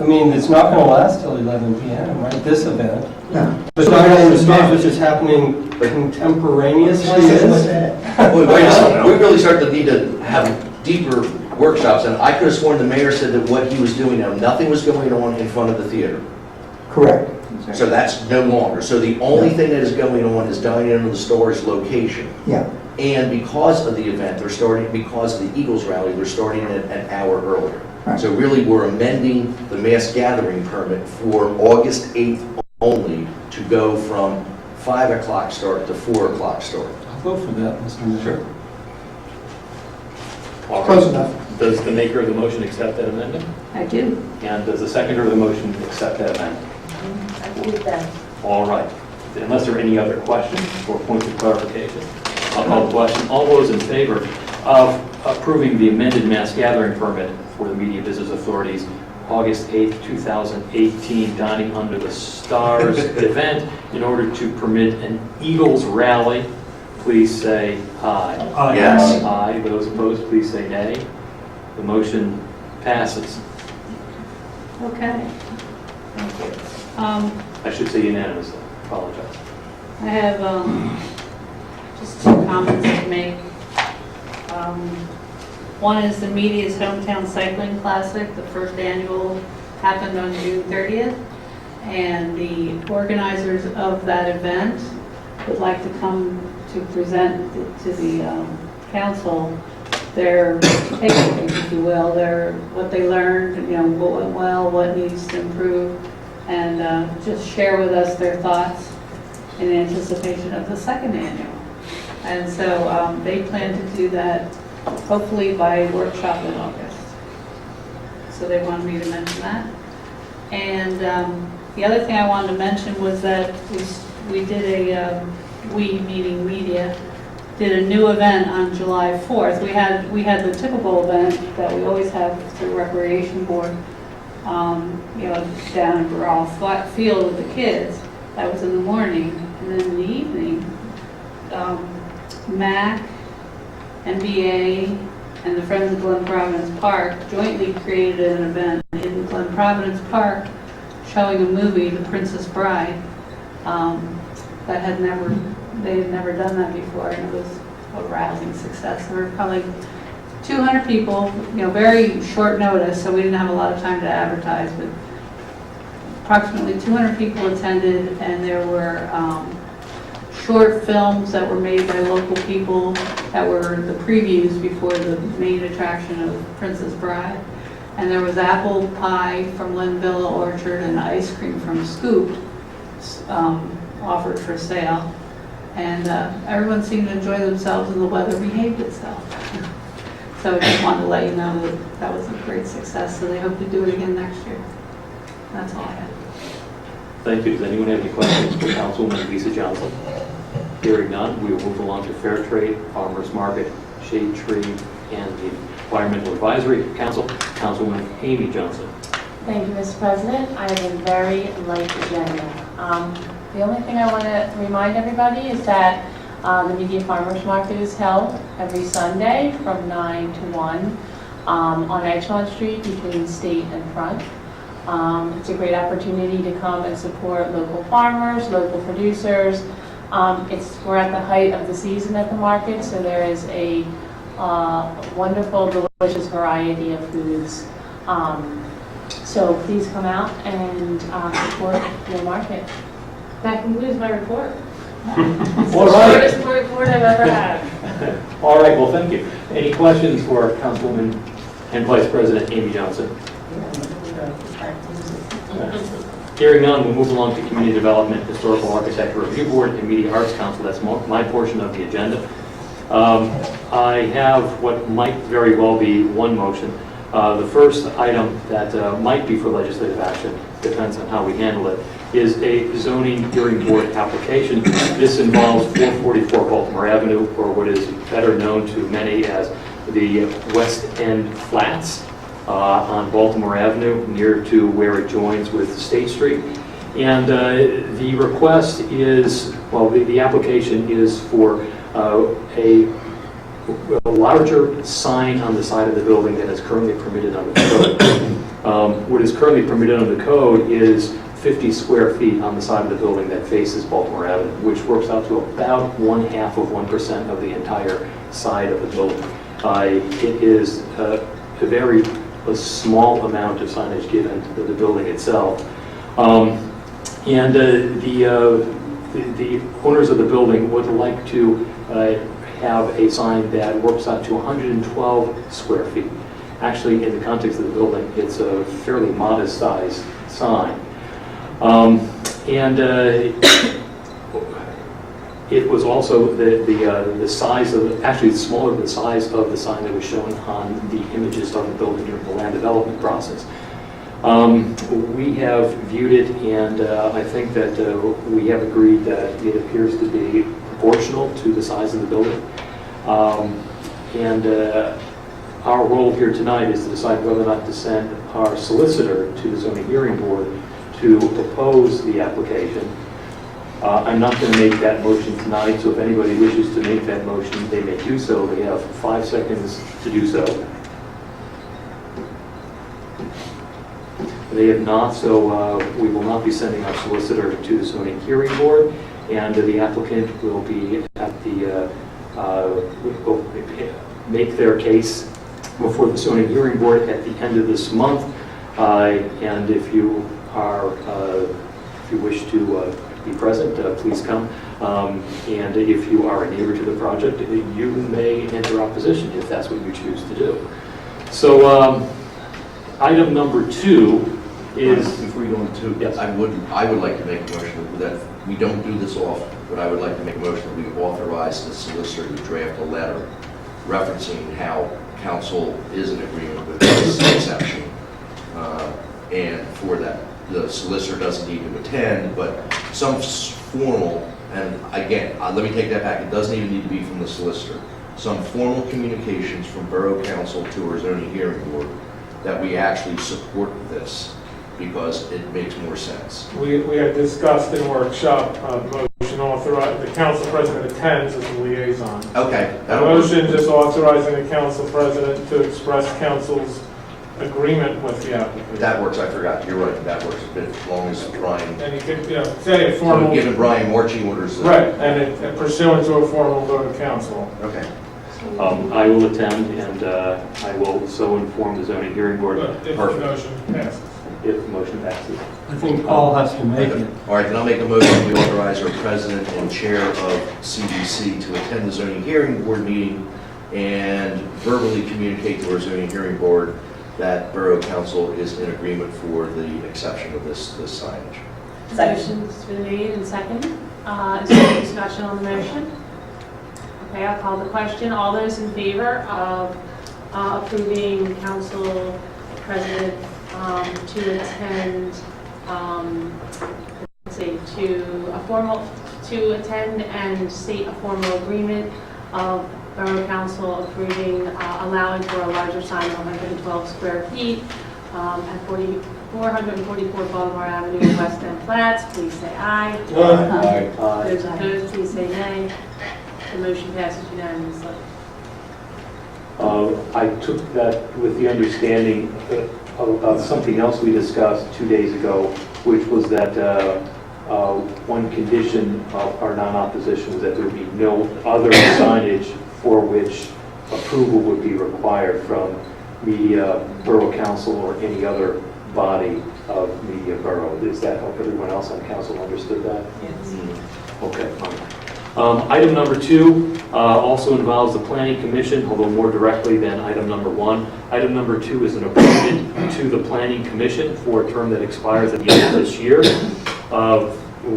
I mean, it's not gonna last till 11 PM, right, this event? No. But Dining on the Stars, which is happening contemporaneously is? Wait a second, we really start to need to have deeper workshops, and I could have sworn the mayor said that what he was doing now, nothing was going on in front of the theater. Correct. So that's no longer. So the only thing that is going on is Dining Under the Stars location. Yeah. And because of the event, because of the Eagles rally, they're starting it an hour earlier. Right. So really, we're amending the mass gathering permit for August 8th only to go from 5 o'clock start to 4 o'clock start. I'll vote for that, Mr. Mayor. All right. Close enough. Does the maker of the motion accept that amendment? I do. And does the seconder of the motion accept that amendment? I believe that. All right. Unless there are any other questions or points of clarification, I'll call the question. All those in favor of approving the amended mass gathering permit for the Media Business Authority's August 8th, 2018 Dining Under the Stars event in order to permit an Eagles rally, please say aye. Aye. Yes. Aye. Those opposed, please say nay. The motion passes. Okay. Thank you. I should say unanimously. Apologize. I have just two comments to make. One is the Media's Hometown Cycling Classic. The first annual happened on June 30th, and the organizers of that event would like to come to present to the council their takeaways, if you will, what they learned, you know, what went well, what needs to improve, and just share with us their thoughts in anticipation of the second annual. And so they plan to do that hopefully by workshop in August. So they wanted me to mention that. And the other thing I wanted to mention was that we did meaning media, did a new event on July 4th. We had the typical event that we always have through Recreation Board, you know, down in Borough Field with the kids. That was in the morning. And then in the evening, MAC, NBA, and the Friends of Glen Providence Park jointly created an event in Glen Providence Park showing a movie, The Princess Bride, they had never done that before, and it was a rousing success. There were probably 200 people, you know, very short notice, so we didn't have a lot of time to advertise, but approximately 200 people attended, and there were short films that were made by local people that were the previews before the main attraction of Princess Bride. And there was apple pie from Linvilla Orchard and ice cream from Scoop offered for sale. And everyone seemed to enjoy themselves and the weather behaved itself. So I just wanted to let you know that that was a great success, so they hope to do it again next year. That's all I have. Thank you. Does anyone have any questions for Councilwoman Lisa Johnson? Hearing none, we will move along to Fair Trade, Farmers Market, Shade Tree, and the Environmental Advisory Council. Councilwoman Amy Johnson. Thank you, Mr. President. I have a very light agenda. The only thing I want to remind everybody is that the Media Farmers Market is held every Sunday from 9 to 1 on Edgemont Street between State and Front. It's a great opportunity to come and support local farmers, local producers. We're at the height of the season at the market, so there is a wonderful, delicious variety of foods So please come out and support your market. That concludes my report. It's All the right. shortest report I've ever had. All right, well, thank you. Any questions for Councilwoman and Vice President Amy Johnson? Hearing none, we'll move along to Community Development, Historical Architecture Review Board, and Media Arts Council. That's my portion of the agenda. I have what might very well be one motion. The first item that might be for legislative action, depends on how we handle it, is a zoning hearing board application. This involves 444 Baltimore Avenue, or what is better known to many as the West End Flats on Baltimore Avenue, near to where it joins with State Street. And the request is, well, the application is for a larger sign on the side of the building than is currently permitted under the code. What is currently permitted under the code is 50 square feet on the side of the building that faces Baltimore Avenue, which works out to about 1/2% of the entire side of the building. It is a very small amount of signage given to the building itself. And the owners of the building would like to have a sign that works out to 112 square feet. Actually, in the context of the building, it's a fairly modest size sign. It was also the size of, actually it's smaller than the size of the sign that was shown on the images of the building during the land development process. We have viewed it, and I think that we have agreed that it appears to be proportional to the size of the building. Our role here tonight is to decide whether or not to send our solicitor to the zoning hearing board to oppose the application. I'm not going to make that motion tonight, so if anybody wishes to make that motion, they may do so. They have 5 seconds to do so. They have not, so we will not be sending our solicitor to the zoning hearing board, and the applicant will be at the, will make their case before the zoning hearing board at the end of this month. And if you are, if you wish to be present, please come. And if you are a neighbor to the project, you may enter opposition if that's what you choose to do. So item number 2 is... Before you go into, yes. I would like to make a motion that we don't do this often, but I would like to make a motion that we authorize the solicitor to draft a letter referencing how council is in agreement with this exception. And for that, the solicitor doesn't need to attend, but some formal, and again, let me take that back, it doesn't even need to be from the solicitor, some formal communications from Borough Council to our zoning hearing board that we actually support this, because it makes more sense. We had discussed in workshop, motion authorize, the council president attends as a liaison. Okay. A motion just authorizing the council president to express council's agreement with the applicant. That works, I forgot, you're right, that works, but as long as Brian, And you could, say a so formal, giving Brian marching orders. right, and it pursuant to a formal vote of council. Okay. I will attend, and I will so inform the zoning hearing board If the Perfect. motion passes. if the motion passes. I think Paul has to make it. All right, then I'll make a motion, we authorize our president and chair of CDC to attend the zoning hearing board meeting and verbally communicate to our zoning hearing board that Borough Council is in agreement for the exception of this signage. Motion's been made and seconded. Is there any discussion on the motion? Okay, I'll call the question. All those in favor of approving council president to attend, let's see, to attend and state a formal agreement of Borough Council approving, allowing for a larger sign of 112 square feet at 444 Baltimore Avenue, West End Flats, please say aye. Those opposed, please say nay. The motion passes unanimously. I took that with the understanding of something else we discussed 2 days ago, which was that one condition of our non-opposition was that there would be no other signage for which approval would be required from the Borough Council or any other body of the borough. Is that, hope everyone else on council understood that? Yes. Okay, fine. Item number 2 also involves the Planning Commission, although more directly than item number 1. Item number 2 is an appointment to the Planning Commission for a term that expires at the end of this year.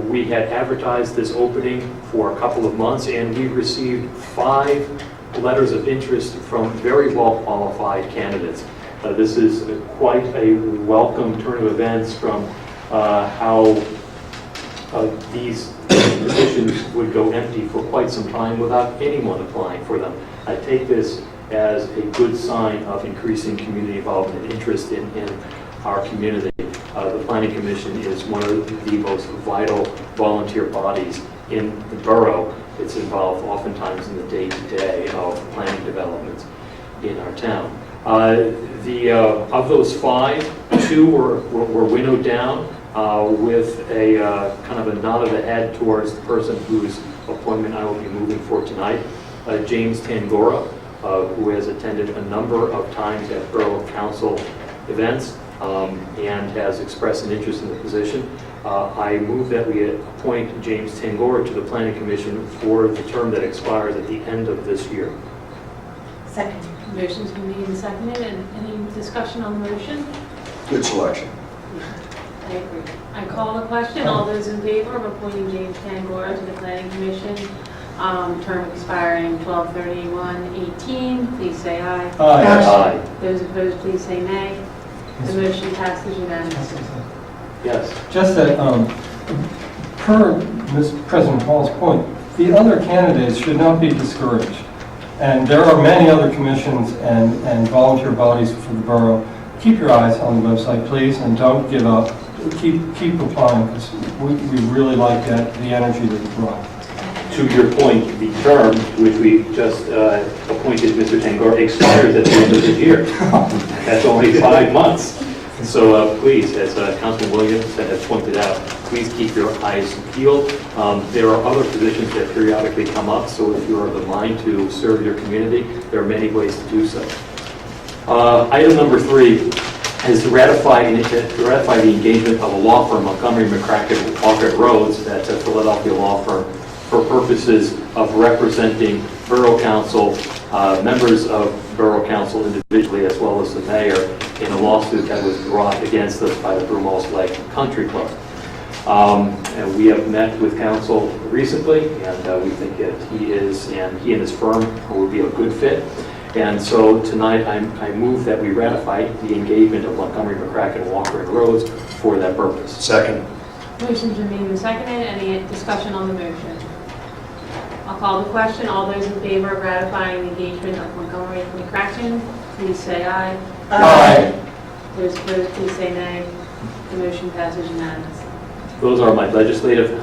We had advertised this opening for a couple of months, and we received 5 letters of interest from very well-qualified candidates. This is quite a welcome turn of events from how these positions would go empty for quite some time without anyone applying for them. I take this as a good sign of increasing community involvement and interest in our community. The Planning Commission is one of the most vital volunteer bodies in the borough. It's involved oftentimes in the day-to-day of planning developments in our town. Of those 5, 2 were winnowed down with a kind of a nod of the head towards the person whose appointment I will be moving for tonight, James Tangora, who has attended a number of times at Borough Council events and has expressed an interest in the position. I move that we appoint James Tangora to the Planning Commission for the term that expires at the end of this year. Second. Motion's been made and seconded, and any discussion on the motion? Good selection. I agree. I call the question. All those in favor of appointing James Tangora to the Planning Commission, term expiring 12/31/18, please say aye. Aye. Those opposed, please say nay. The motion passes unanimously. Yes. Just that, per President Hall's point, the other candidates should not be discouraged. And there are many other commissions and volunteer bodies for the borough. Keep your eyes on the website, please, and don't give up. Keep applying, because we really like the energy that you brought. To your point, the term to which we just appointed Mr. Tangora expires at the end of this year. That's only 5 months. So please, as Councilman Williams has pointed out, please keep your eyes peeled. There are other positions that periodically come up, so if you are of the mind to serve your community, there are many ways to do so. Item number 3 is to ratify the engagement of a law firm, Montgomery, McCracken, Walker Rhodes, that's a Philadelphia law firm, for purposes of representing Borough Council, members of Borough Council individually, as well as the mayor, in a lawsuit that was brought against us by the Broomall's Lake Country Club. And we have met with council recently, and we think that he and his firm will be a good fit. And so tonight, I move that we ratify the engagement of Montgomery, McCracken, Walker, and Rhodes for that purpose. Second. Motion's been made and seconded. Any discussion on the motion? I'll call the question. All those in favor of ratifying the engagement of Montgomery and McCracken, please say aye. Aye. Those opposed, please say nay. The motion passes unanimously. Those are my legislative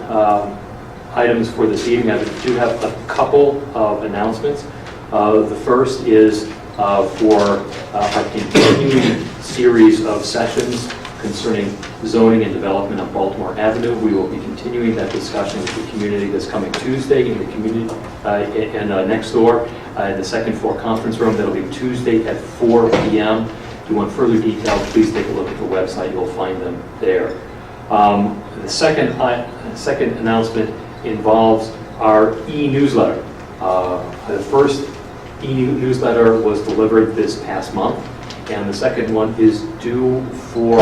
items for this evening. I do have a couple of announcements. The first is for our continuing series of sessions concerning zoning and development on Baltimore Avenue. We will be continuing that discussion with the community this coming Tuesday in the community next door in the second floor conference room. That'll be Tuesday at 4 p.m. If you want further details, please take a look at the website. You'll find them there. The second announcement involves our e-newsletter. The first e-newsletter was delivered this past month, and the second one is due for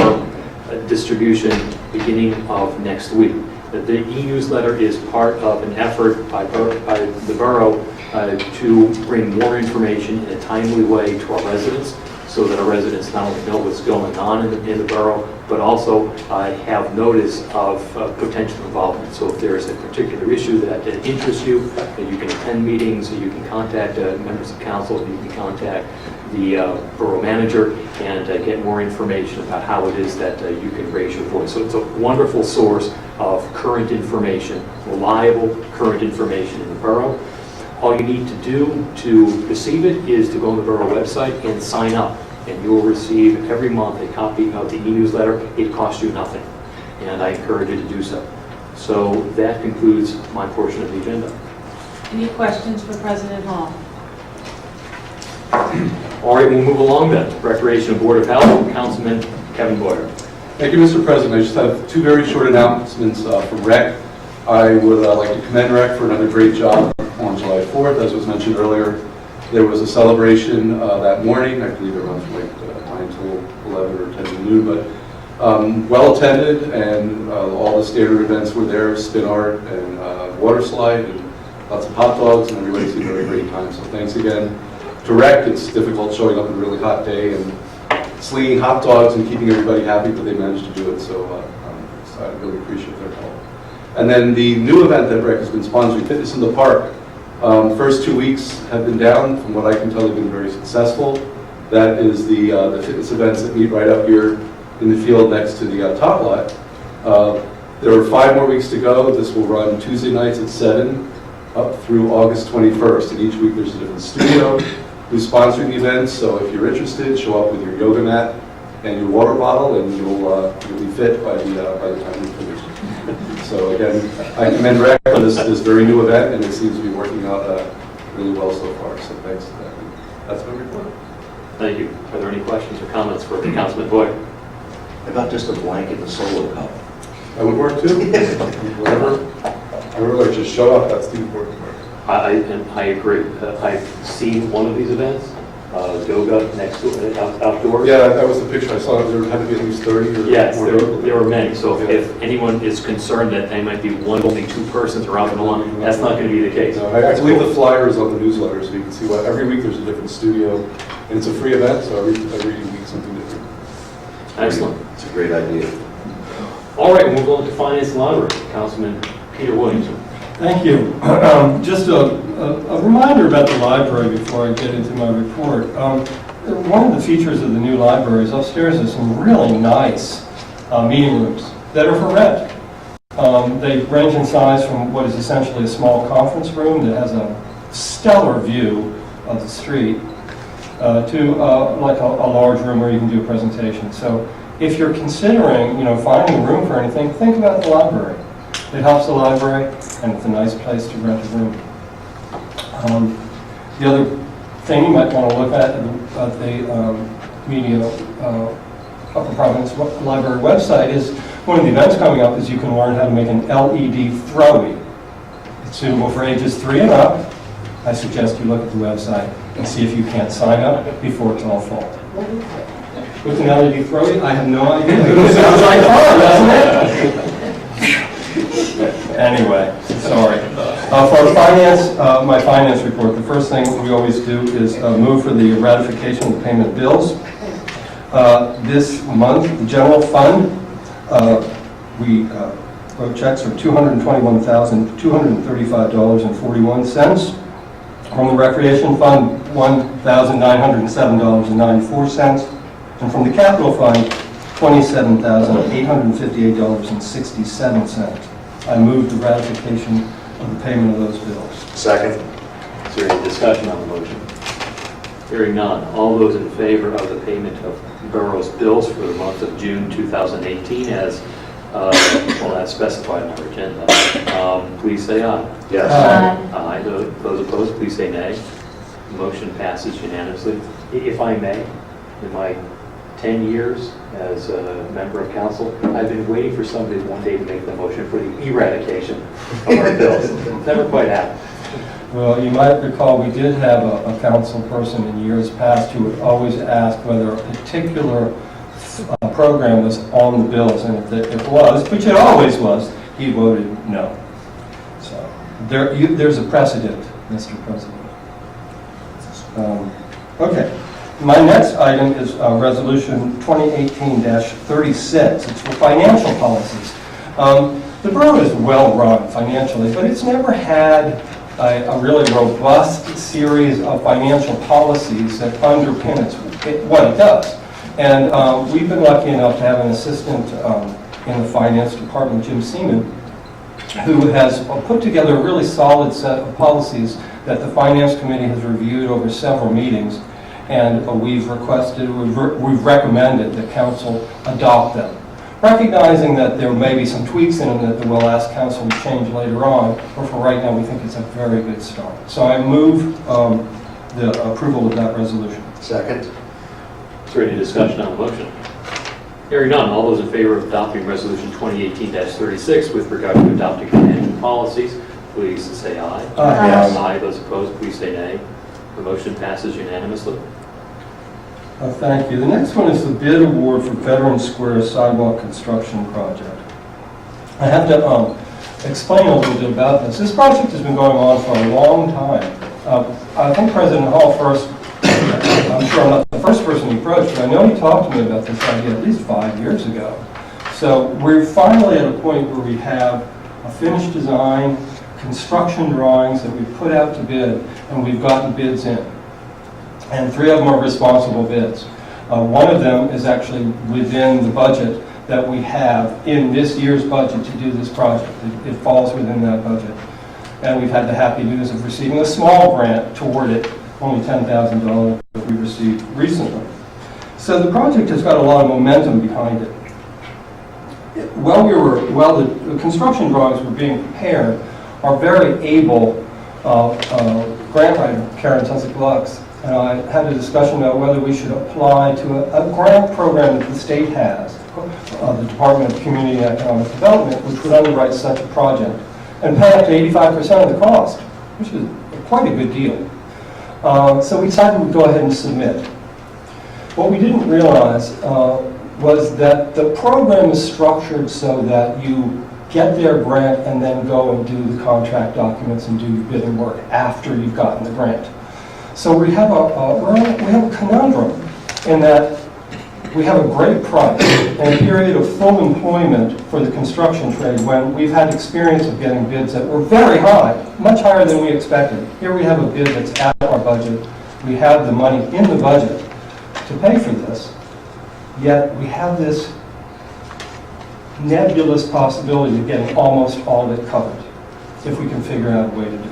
distribution beginning of next week. The e-newsletter is part of an effort by the borough to bring more information in a timely way to our residents, so that our residents not only know what's going on in the borough, but also have notice of potential involvement. So if there is a particular issue that interests you, that you can attend meetings, you can contact members of council, you can contact the borough manager and get more information about how it is that you can raise your voice. So it's a wonderful source of current information, reliable current information in the borough. All you need to do to receive it is to go on the borough website and sign up, and you will receive every month a copy of the e-newsletter. It costs you nothing, and I encourage you to do so. So that concludes my portion of the agenda. Any questions for President Hall? All right, we'll move along then. Recreation and Board of Health, Councilman Kevin Boyer. Thank you, Mr. President. I just have two very short announcements from REC. I would like to commend REC for another great job on July 4th. As was mentioned earlier, there was a celebration that morning. I believe it runs from like 9 till 11 or 10 to noon, but well attended, and all the standard events were there, spin art and water slide and lots of hot dogs, and everybody seemed to have a great time. So thanks again to REC. It's difficult showing up on a really hot day and slinging hot dogs and keeping everybody happy, but they managed to do it, so I really appreciate their help. And then the new event that REC has been sponsoring, Fitness in the Park. First 2 weeks have been down. From what I can tell, they've been very successful. That is the fitness events that meet right up here in the field next to the top lot. There are 5 more weeks to go. This will run Tuesday nights at 7 up through August 21st. And each week there's a different studio who's sponsoring the events. So if you're interested, show up with your yoga mat and your water bottle, and you'll be fit by the time you finish. So again, I commend REC for this very new event, and it seems to be working out really well so far. So thanks to that. That's my report. Thank you. Are there any questions or comments for Councilman Boyer? How about just a blanket and a solo cup? That would work too. Whatever. I really just show up. That's the important part. I agree. I've seen one of these events, yoga next to it, outdoors. Yeah, that was the picture I saw. There had to be at least 30 or Yes, more. there were many. So if anyone is concerned that they might be only 2 persons around the lawn, that's not going to be the case. No, I believe the flyer is on the newsletter, so you can see what every week there's a different studio, and it's a free event, so every week something different. Excellent. It's a great idea. All right, we'll move on to Finance and Library. Councilman Peter Williamson. Thank you. Just a reminder about the library before I get into my report. One of the features of the new library is upstairs is some really nice meeting rooms that are for rent. They range in size from what is essentially a small conference room that has a stellar view of the street to like a large room where you can do a presentation. So if you're considering, finding a room for anything, think about the library. It helps the library, and it's a nice place to rent a room. The other thing you might want to look at the Media Upper Providence Library website is one of the events coming up is you can learn how to make an LED throwy. It's suitable for ages 3 and up. I suggest you look at the website and see if you can't sign up before it's all full. What's an LED throwy? I have no idea. It sounds like fun, doesn't it? Anyway, sorry. For finance, my finance report, the first thing we always do is move for the ratification of the payment of bills. This month, the general fund, we wrote checks for $221,235.41. From the recreation fund, $1,907.94. And from the capital fund, $27,858.67. I move the ratification of the payment of those bills. Second. Is there any discussion on the motion? Hearing none. All those in favor of the payment of Borough's bills for the month of June 2018 as specified in our agenda, please say aye. Yes. Aye. Those opposed, please say nay. The motion passes unanimously. If I may, in my 10 years as a member of council, I've been waiting for somebody one day to make the motion for the eradication of our bills. It's never quite happened. Well, you might recall we did have a council person in years past who would always ask whether a particular program was on the bills, and if it was, which it always was, he voted no. So there's a precedent, Mr. President. Okay. My next item is Resolution 2018-36. It's for financial policies. The borough is well run financially, but it's never had a really robust series of financial policies that underpin what it does. And we've been lucky enough to have an assistant in the finance department, Jim Seaman, who has put together a really solid set of policies that the finance committee has reviewed over several meetings. And we've recommended that council adopt them, recognizing that there may be some tweaks in them that we'll ask council to change later on, but for right now we think it's a very good start. So I move the approval of that resolution. Second. Is there any discussion on the motion? Hearing none, all those in favor of adopting Resolution 2018-36 with regard to adopting financial policies, please say aye. Aye. Aye. Those opposed, please say nay. The motion passes unanimously. Thank you. The next one is the bid award for Veterans Square sidewalk construction project. I have to explain a little bit about this. This project has been going on for a long time. I think President Hall first, I'm sure I'm not the first person he approached, but I know he talked to me about this idea at least 5 years ago. So we're finally at a point where we have a finished design, construction drawings that we've put out to bid, and we've gotten bids in. And 3 of them are responsible bids. One of them is actually within the budget that we have in this year's budget to do this project. It falls within that budget. And we've had the happy news of receiving a small grant toward it, only $10,000 that we received recently. So the project has got a lot of momentum behind it. While the construction drawings were being prepared, our very able grant writer, Karen Tuzik-Lux, and I had a discussion about whether we should apply to a grant program that the state has, the Department of Community and Economic Development, which would underwrite such a project and pay up to 85% of the cost, which is quite a good deal. So we decided we'd go ahead and submit. What we didn't realize was that the program is structured so that you get their grant and then go and do the contract documents and do your bidding work after you've gotten the grant. So we have a conundrum in that we have a great price and a period of full employment for the construction trade when we've had experience of getting bids that were very high, much higher than we expected. Here we have a bid that's at our budget. We have the money in the budget to pay for this, yet we have this nebulous possibility of getting almost all of it covered if we can figure out a way to do it.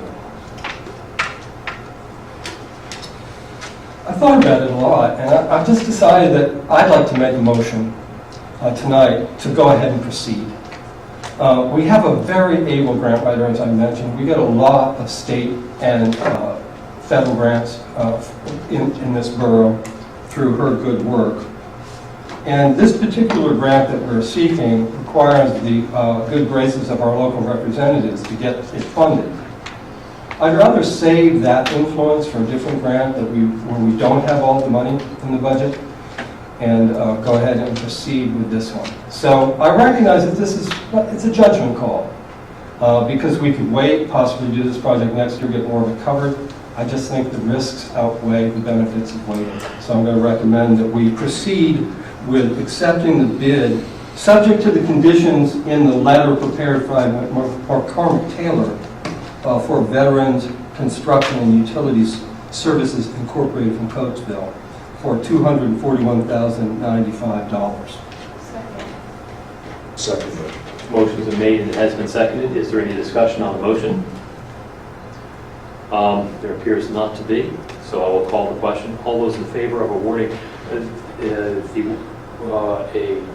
I thought about it a lot, and I've just decided that I'd like to make a motion tonight to go ahead and proceed. We have a very able grant writer, as I mentioned. We get a lot of state and federal grants in this borough through her good work. And this particular grant that we're seeking requires the good graces of our local representatives to get it funded. I'd rather save that influence for a different grant where we don't have all the money in the budget and go ahead and proceed with this one. So I recognize that it's a judgment call because we could wait, possibly do this project next year, get more of it covered. I just think the risks outweigh the benefits of waiting. So I'm going to recommend that we proceed with accepting the bid, subject to the conditions in the letter prepared by McCormick Taylor for Veterans Construction and Utilities Services Incorporated from Coatesville for $241,095. Second. Motion's been made and it has been seconded. Is there any discussion on the motion? There appears not to be, so I will call the question. All those in favor of awarding a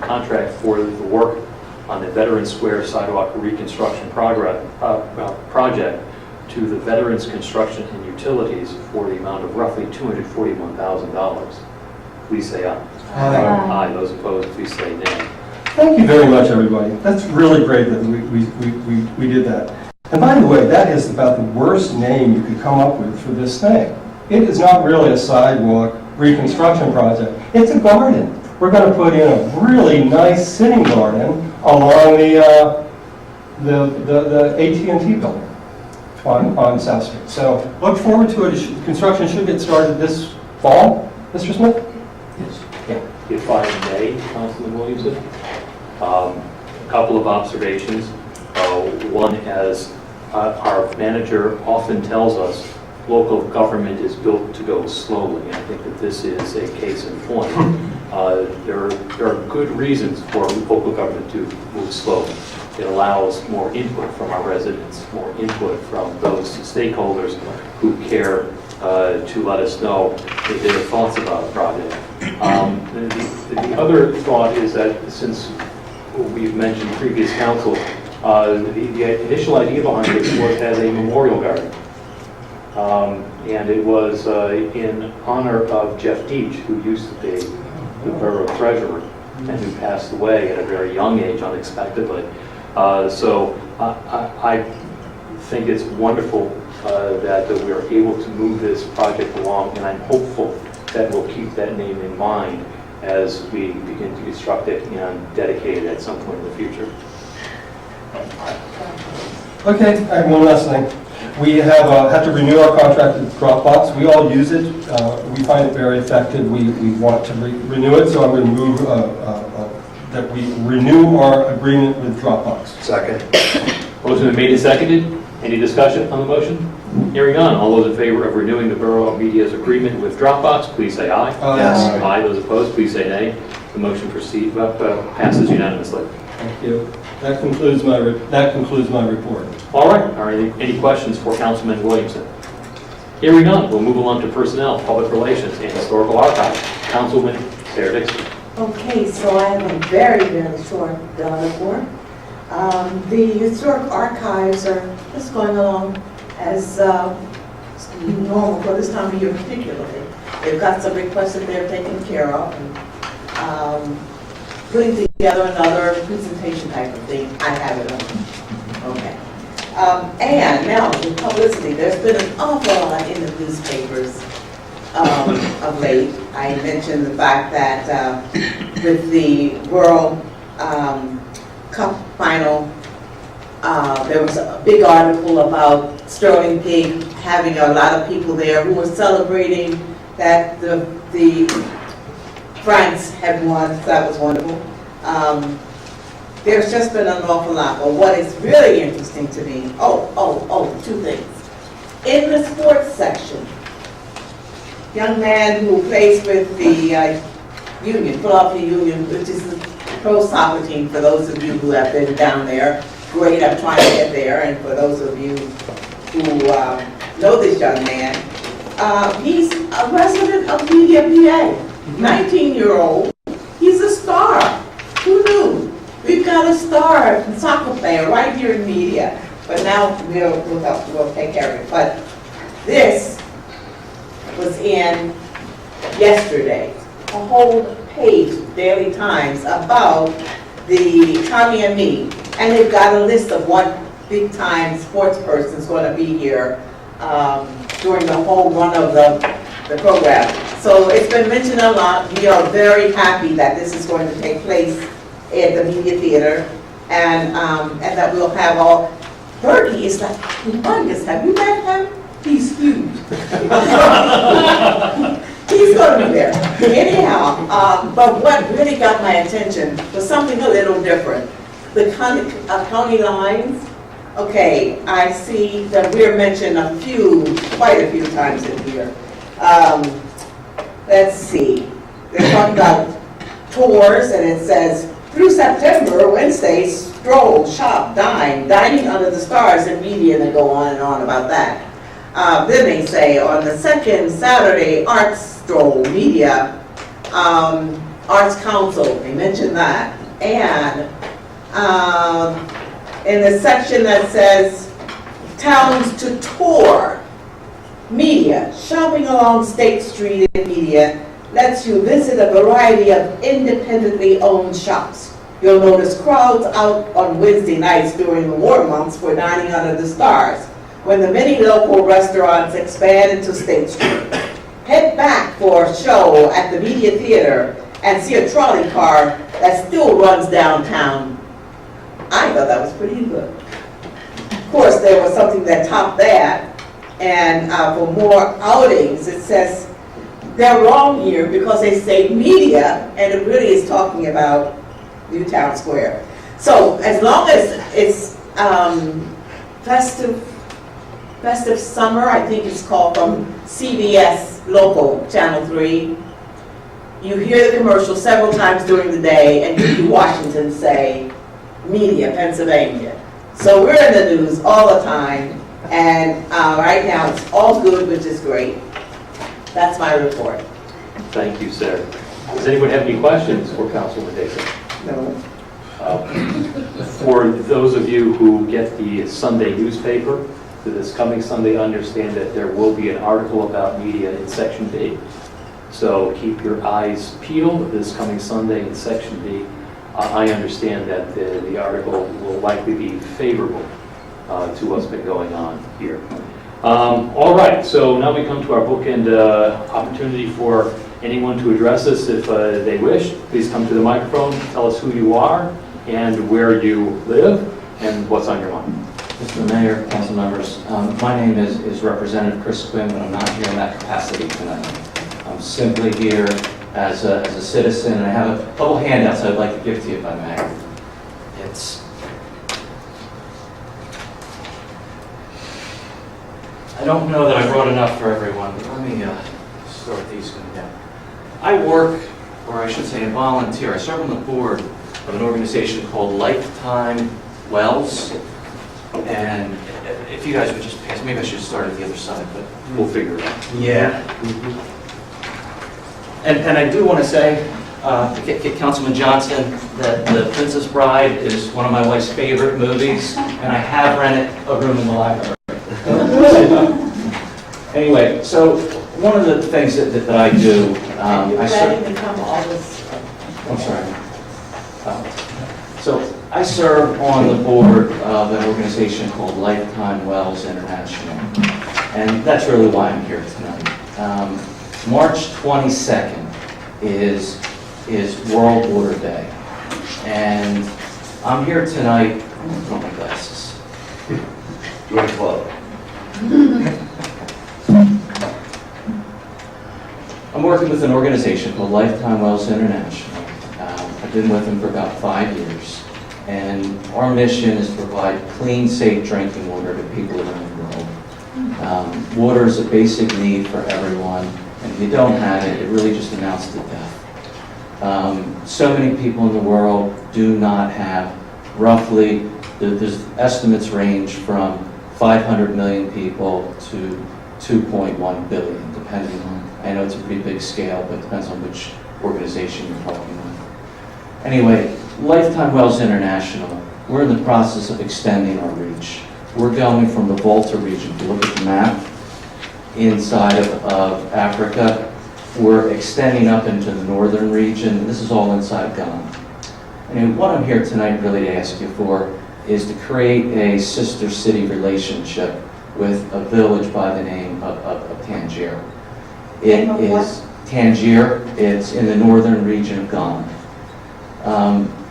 contract for the work on the Veterans Square sidewalk reconstruction project to the Veterans Construction and Utilities for the amount of roughly $241,000, please say aye. Aye. Aye. Those opposed, please say nay. Thank you very much, everybody. That's really great that we did that. And by the way, that is about the worst name you could come up with for this thing. It is not really a sidewalk reconstruction project. It's a garden. We're going to put in a really nice sitting garden along the AT&T building on South Street. So look forward to it. Construction should get started this fall, Mr. Smith? Yes. Yeah. If I may, Councilman Williamson, a couple of observations. One, as our manager often tells us, local government is built to go slowly. And I think that this is a case in point. There are good reasons for local government to move slowly. It allows more input from our residents, more input from those stakeholders who care to let us know their thoughts about a project. The other thought is that since we've mentioned previous council, the initial idea behind it was as a memorial garden. And it was in honor of Jeff Deach, who used to be the borough treasurer. and who passed away at a very young age unexpectedly. So I think it's wonderful that we are able to move this project along, and I'm hopeful that we'll keep that name in mind as we begin to construct it and dedicate it at some point in the future. Okay, I have one last thing. We have had to renew our contract with Dropbox. We all use it. We find it very effective. We want to renew it, so I'm going to move that we renew our agreement with Dropbox. Second. Motion been made and seconded. Any discussion on the motion? Hearing none. All those in favor of renewing the Borough Media's agreement with Dropbox, please say aye. Yes. Aye. Those opposed, please say nay. The motion passes unanimously. Thank you. That concludes my report. All right. Are any questions for Councilman Williamson? Hearing none. We'll move along to Personnel, Public Relations, and Historical Archives. Councilwoman Sarah Dixon. Okay, so I have a very, very short report. The historic archives are just going along as normal for this time of year particularly. They've got some requests that they're taking care of, and putting together another presentation type of thing. I have it on. Okay. And now, with publicity, there's been an awful lot in the newspapers of late. I mentioned the fact that with the Borough Cup final, there was a big article about Sterling Pig having a lot of people there who were celebrating that the France had won. So that was wonderful. There's just been an awful lot. But what is really interesting to me, two things. In the sports section, young man who plays with the Union, Philadelphia Union, which is the pro soccer team, for those of you who have been down there. Great, I'm trying to get there. And for those of you who know this young man, he's a resident of Media, PA. 19-year-old. He's a star. Who knew? We've got a star soccer player right here in Media. But now we'll take care of it. But this was in yesterday. A whole page, Daily Times, about the Tommy and me. And they've got a list of what big-time sports person is going to be here during the whole run of the program. So it's been mentioned a lot. We are very happy that this is going to take place at the Media Theater, and that we'll have all. Bertie is like humongous. Have you met him? He's huge. He's going to be there. Anyhow, but what really got my attention was something a little different. The county lines. Okay, I see that we're mentioned quite a few times in here. Let's see. They're talking about tours, and it says, through September, Wednesday, stroll, shop, dine, dining under the stars in Media, and they go on and on about that. Then they say, on the second Saturday, arts stroll, Media, Arts Council, they mention that. And in the section that says, towns to tour, Media, shopping along State Street in Media lets you visit a variety of independently owned shops. You'll notice crowds out on Wednesday nights during the warm months for dining under the stars, when the many local restaurants expand into State Street. Head back for a show at the Media Theater and see a trolley car that still runs downtown. I thought that was pretty good. Of course, there was something that topped that. And for more outings, it says they're wrong here because they say Media, and it really is talking about Newtown Square. So as long as it's festive summer, I think it's called, from CBS Local, Channel 3, you hear the commercial several times during the day, and you see Washington say Media, Pennsylvania. So we're in the news all the time. And right now, it's all good, which is great. That's my report. Thank you, Sarah. Does anyone have any questions for Councilwoman Dixon? No. For those of you who get the Sunday newspaper, this coming Sunday, understand that there will be an article about Media in Section B. So keep your eyes peeled this coming Sunday in Section B. I understand that the article will likely be favorable to what's been going on here. All right, so now we come to our bookend opportunity for anyone to address us if they wish. Please come to the microphone, tell us who you are and where you live and what's on your mind. Mr. Mayor, council members, my name is Representative Chris Quinn, but I'm not here in that capacity tonight. I'm simply here as a citizen, and I have a couple handouts I'd like to give to you if I may. I don't know that I brought enough for everyone, but let me sort these things out. I work, or I should say I volunteer, I serve on the board of an organization called Lifetime Wells. And if you guys would just pass, maybe I should start at the other side, but We'll figure it out. yeah. And I do want to say, Councilman Johnson, that The Princess Bride is one of my wife's favorite movies, and I have rented a room in the library. Anyway, so one of the things that I do, And you're I ready to come all this. I'm sorry. So I serve on the board of an organization called Lifetime Wells International, and that's really why I'm here tonight. March 22nd is World Water Day, and I'm here tonight. I'm going to put on my glasses. Join the club. I'm working with an organization called Lifetime Wells International. I've been with them for about 5 years, and our mission is to provide clean, safe drinking water to people around the world. Water is a basic need for everyone, and if you don't have it, it really just amounts to death. So many people in the world do not have, roughly, the estimates range from 500 million people to 2.1 billion, depending on, I know it's a pretty big scale, but it depends on which organization you're talking about. Anyway, Lifetime Wells International, we're in the process of extending our reach. We're going from the Volta region. If you look at the map, inside of Africa, we're extending up into the northern region. This is all inside Ghana. And what I'm here tonight really to ask you for is to create a sister city relationship with a village by the name of Tangier. It is Tangier. It's in the northern region of Ghana.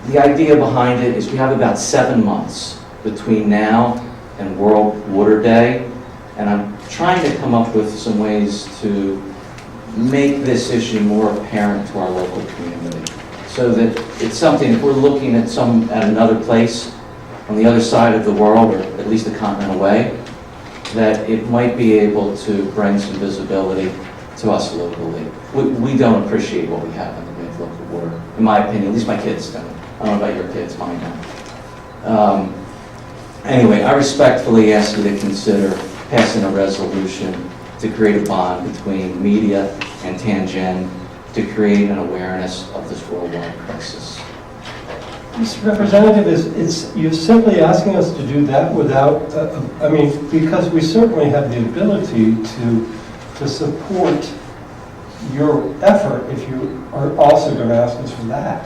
The idea behind it is we have about 7 months between now and World Water Day, and I'm trying to come up with some ways to make this issue more apparent to our local community, so that it's something, if we're looking at another place on the other side of the world, or at least a continent away, that it might be able to bring some visibility to us locally. We don't appreciate what we have in the way of local water, in my opinion. At least my kids don't. I don't know about your kids, mine don't. Anyway, I respectfully ask you to consider passing a resolution to create a bond between media and Tangen to create an awareness of this worldwide crisis. Mr. Representative, you're simply asking us to do that without, because we certainly have the ability to support your effort if you are also going to ask us for that.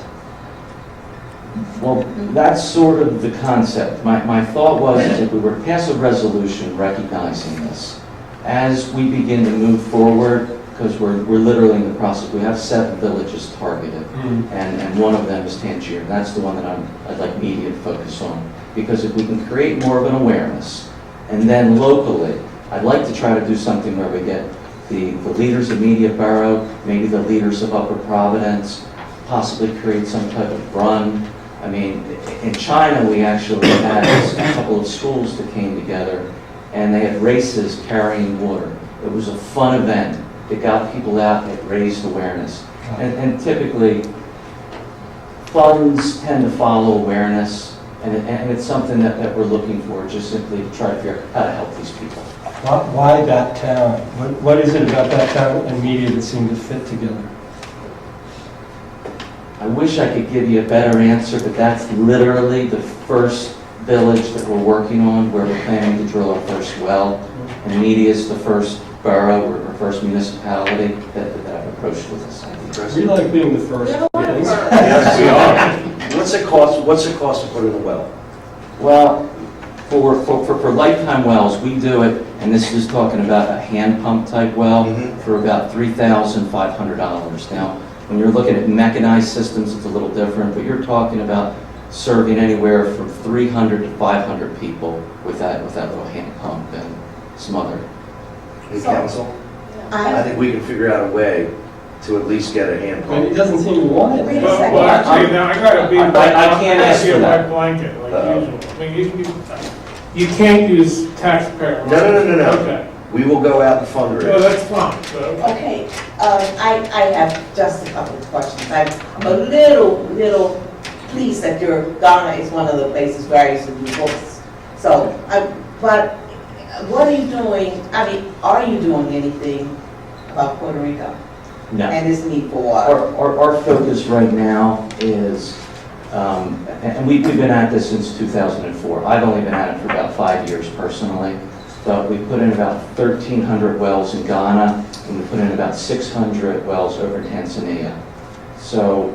Well, that's sort of the concept. My thought was that if we were to pass a resolution recognizing this, as we begin to move forward, because we're literally in the process, we have 7 villages targeted, and one of them is Tangier. That's the one that I'd like media to focus on. Because if we can create more of an awareness, and then locally, I'd like to try to do something where we get the leaders of Media Borough, maybe the leaders of Upper Providence, possibly create some type of run. I mean, in China, we actually had a couple of schools that came together, and they had races carrying water. It was a fun event. It got people out, it raised awareness. And typically, funds tend to follow awareness, and it's something that we're looking for, just simply to try to figure out how to help these people. Why that town? What is it about that town and media that seem to fit together? I wish I could give you a better answer, but that's literally the first village that we're working on, where we're planning to drill our first well, and media is the first borough, we're the first municipality that I've approached with this idea. We like being the first. Yes, we are. What's the cost to put in a well? Well, for lifetime wells, we do it, and this is talking about a hand pump type well, Mhm. for about $3,500. Now, when you're looking at mechanized systems, it's a little different, but you're talking about serving anywhere from 300 to 500 people with that little hand pump and some other. Hey, council, I think we can figure out a way to at least get a hand But he pump. doesn't seem to want Wait it. a second. Well, actually, now I gotta be. I can't ask for that. Blanket, like usual. I mean, you can't use taxpayer. No. Okay, We will go out and well, fundraise. that's fine, so. Okay, I have just a couple of questions. I'm a little pleased that your Ghana is one of the places where I used to do books. So, but what are you doing, I mean, are you doing anything about Puerto Rico No. and its need for water? Our focus right now is, and we've been at this since 2004. I've only been at it for about 5 years personally, but we put in about 1,300 wells in Ghana, and we put in about 600 wells over in Tanzania. So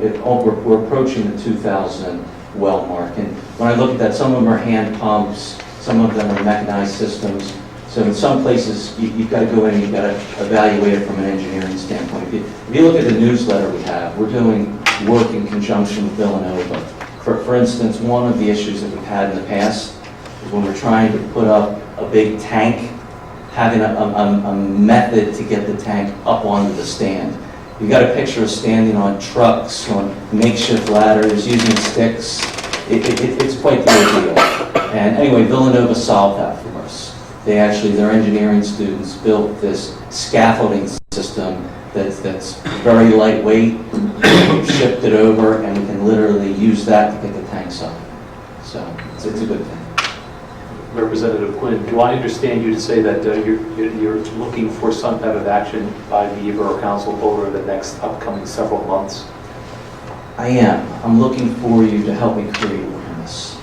we're approaching the 2,000 well mark. And when I look at that, some of them are hand pumps, some of them are mechanized systems. So in some places, you've got to go in and you've got to evaluate it from an engineering standpoint. If you look at the newsletter we have, we're doing work in conjunction with Villanova. For instance, one of the issues that we've had in the past is when we're trying to put up a big tank, having a method to get the tank up onto the stand. You've got a picture of standing on trucks, on makeshift ladders, using sticks. It's quite the ordeal. And anyway, Villanova solved that for us. Their engineering students built this scaffolding system that's very lightweight. We've shipped it over, and we can literally use that to get the tanks up. So it's a good thing. Representative Quinn, do I understand you to say that you're looking for some type of action by the Borough Council over the next upcoming several months? I am. I'm looking for you to help me create awareness.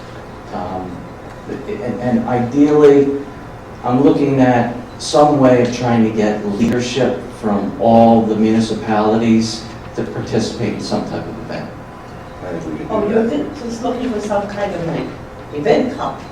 And ideally, I'm looking at some way of trying to get leadership from all the municipalities to participate in some type of event. I think we can Oh, do you're that. just looking for some kind of like event company?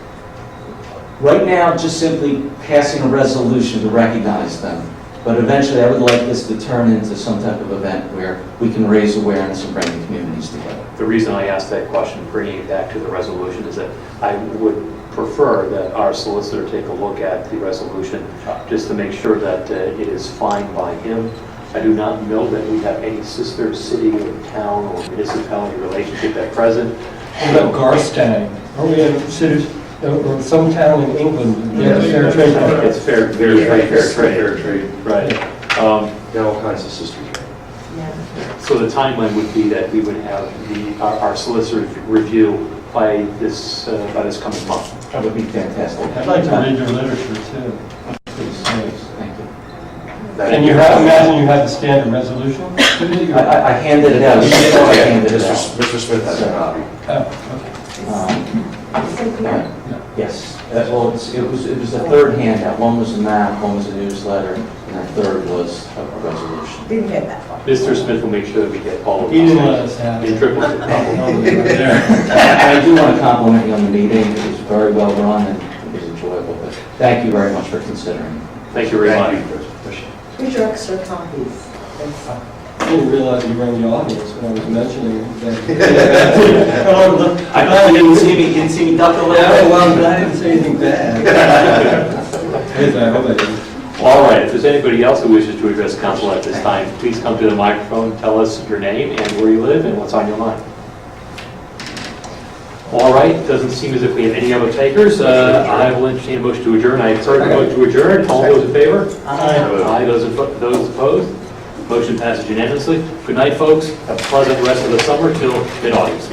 Right now, just simply passing a resolution to recognize them. But eventually, I would like this to turn into some type of event where we can raise awareness and bring the communities together. The reason I asked that question, bringing it back to the resolution, is that I would prefer that our solicitor take a look at the resolution just to make sure that it is fine by him. I do not know that we have any sister city or town or municipality relationship at present. What about Garstang? Are we in cities, or some town in England? Yeah, fair trade. It's fair trade. Fair trade. Right. Got all kinds of sisters. Yeah. So the timeline would be that we would have our solicitor review by this coming month. That would be fantastic. I'd like to read your literature too. Please, thank you. And you have, imagine you have the standard resolution? I handed it out. I handed it out. Mr. Smith has a copy. Yes. Well, it was a third handout. One was a map, one was a newsletter, and the third was a resolution. Didn't get that far. Mr. Smith will make sure that we get all of He didn't let those us have in it. triplicate. I do want to compliment you on the meeting. It was very well run and it was enjoyable. But thank you very much for considering. Thank you very much. Thank you, Chris. Here's your extra copies. I didn't realize you were in the audience when I was mentioning that. You didn't see me duck a little bit? Well, I didn't say anything bad. Hey, I hope I didn't. All right, if there's anybody else who wishes to address council at this time, please come to the microphone, tell us your name and where you live and what's on your mind. All right, doesn't seem as if we have any other takers. I will entertain a motion to adjourn. I have heard a motion to adjourn. All those in favor? Aye. Those opposed? Motion passes unanimously. Good night, folks. Have a pleasant rest of the summer till mid-August.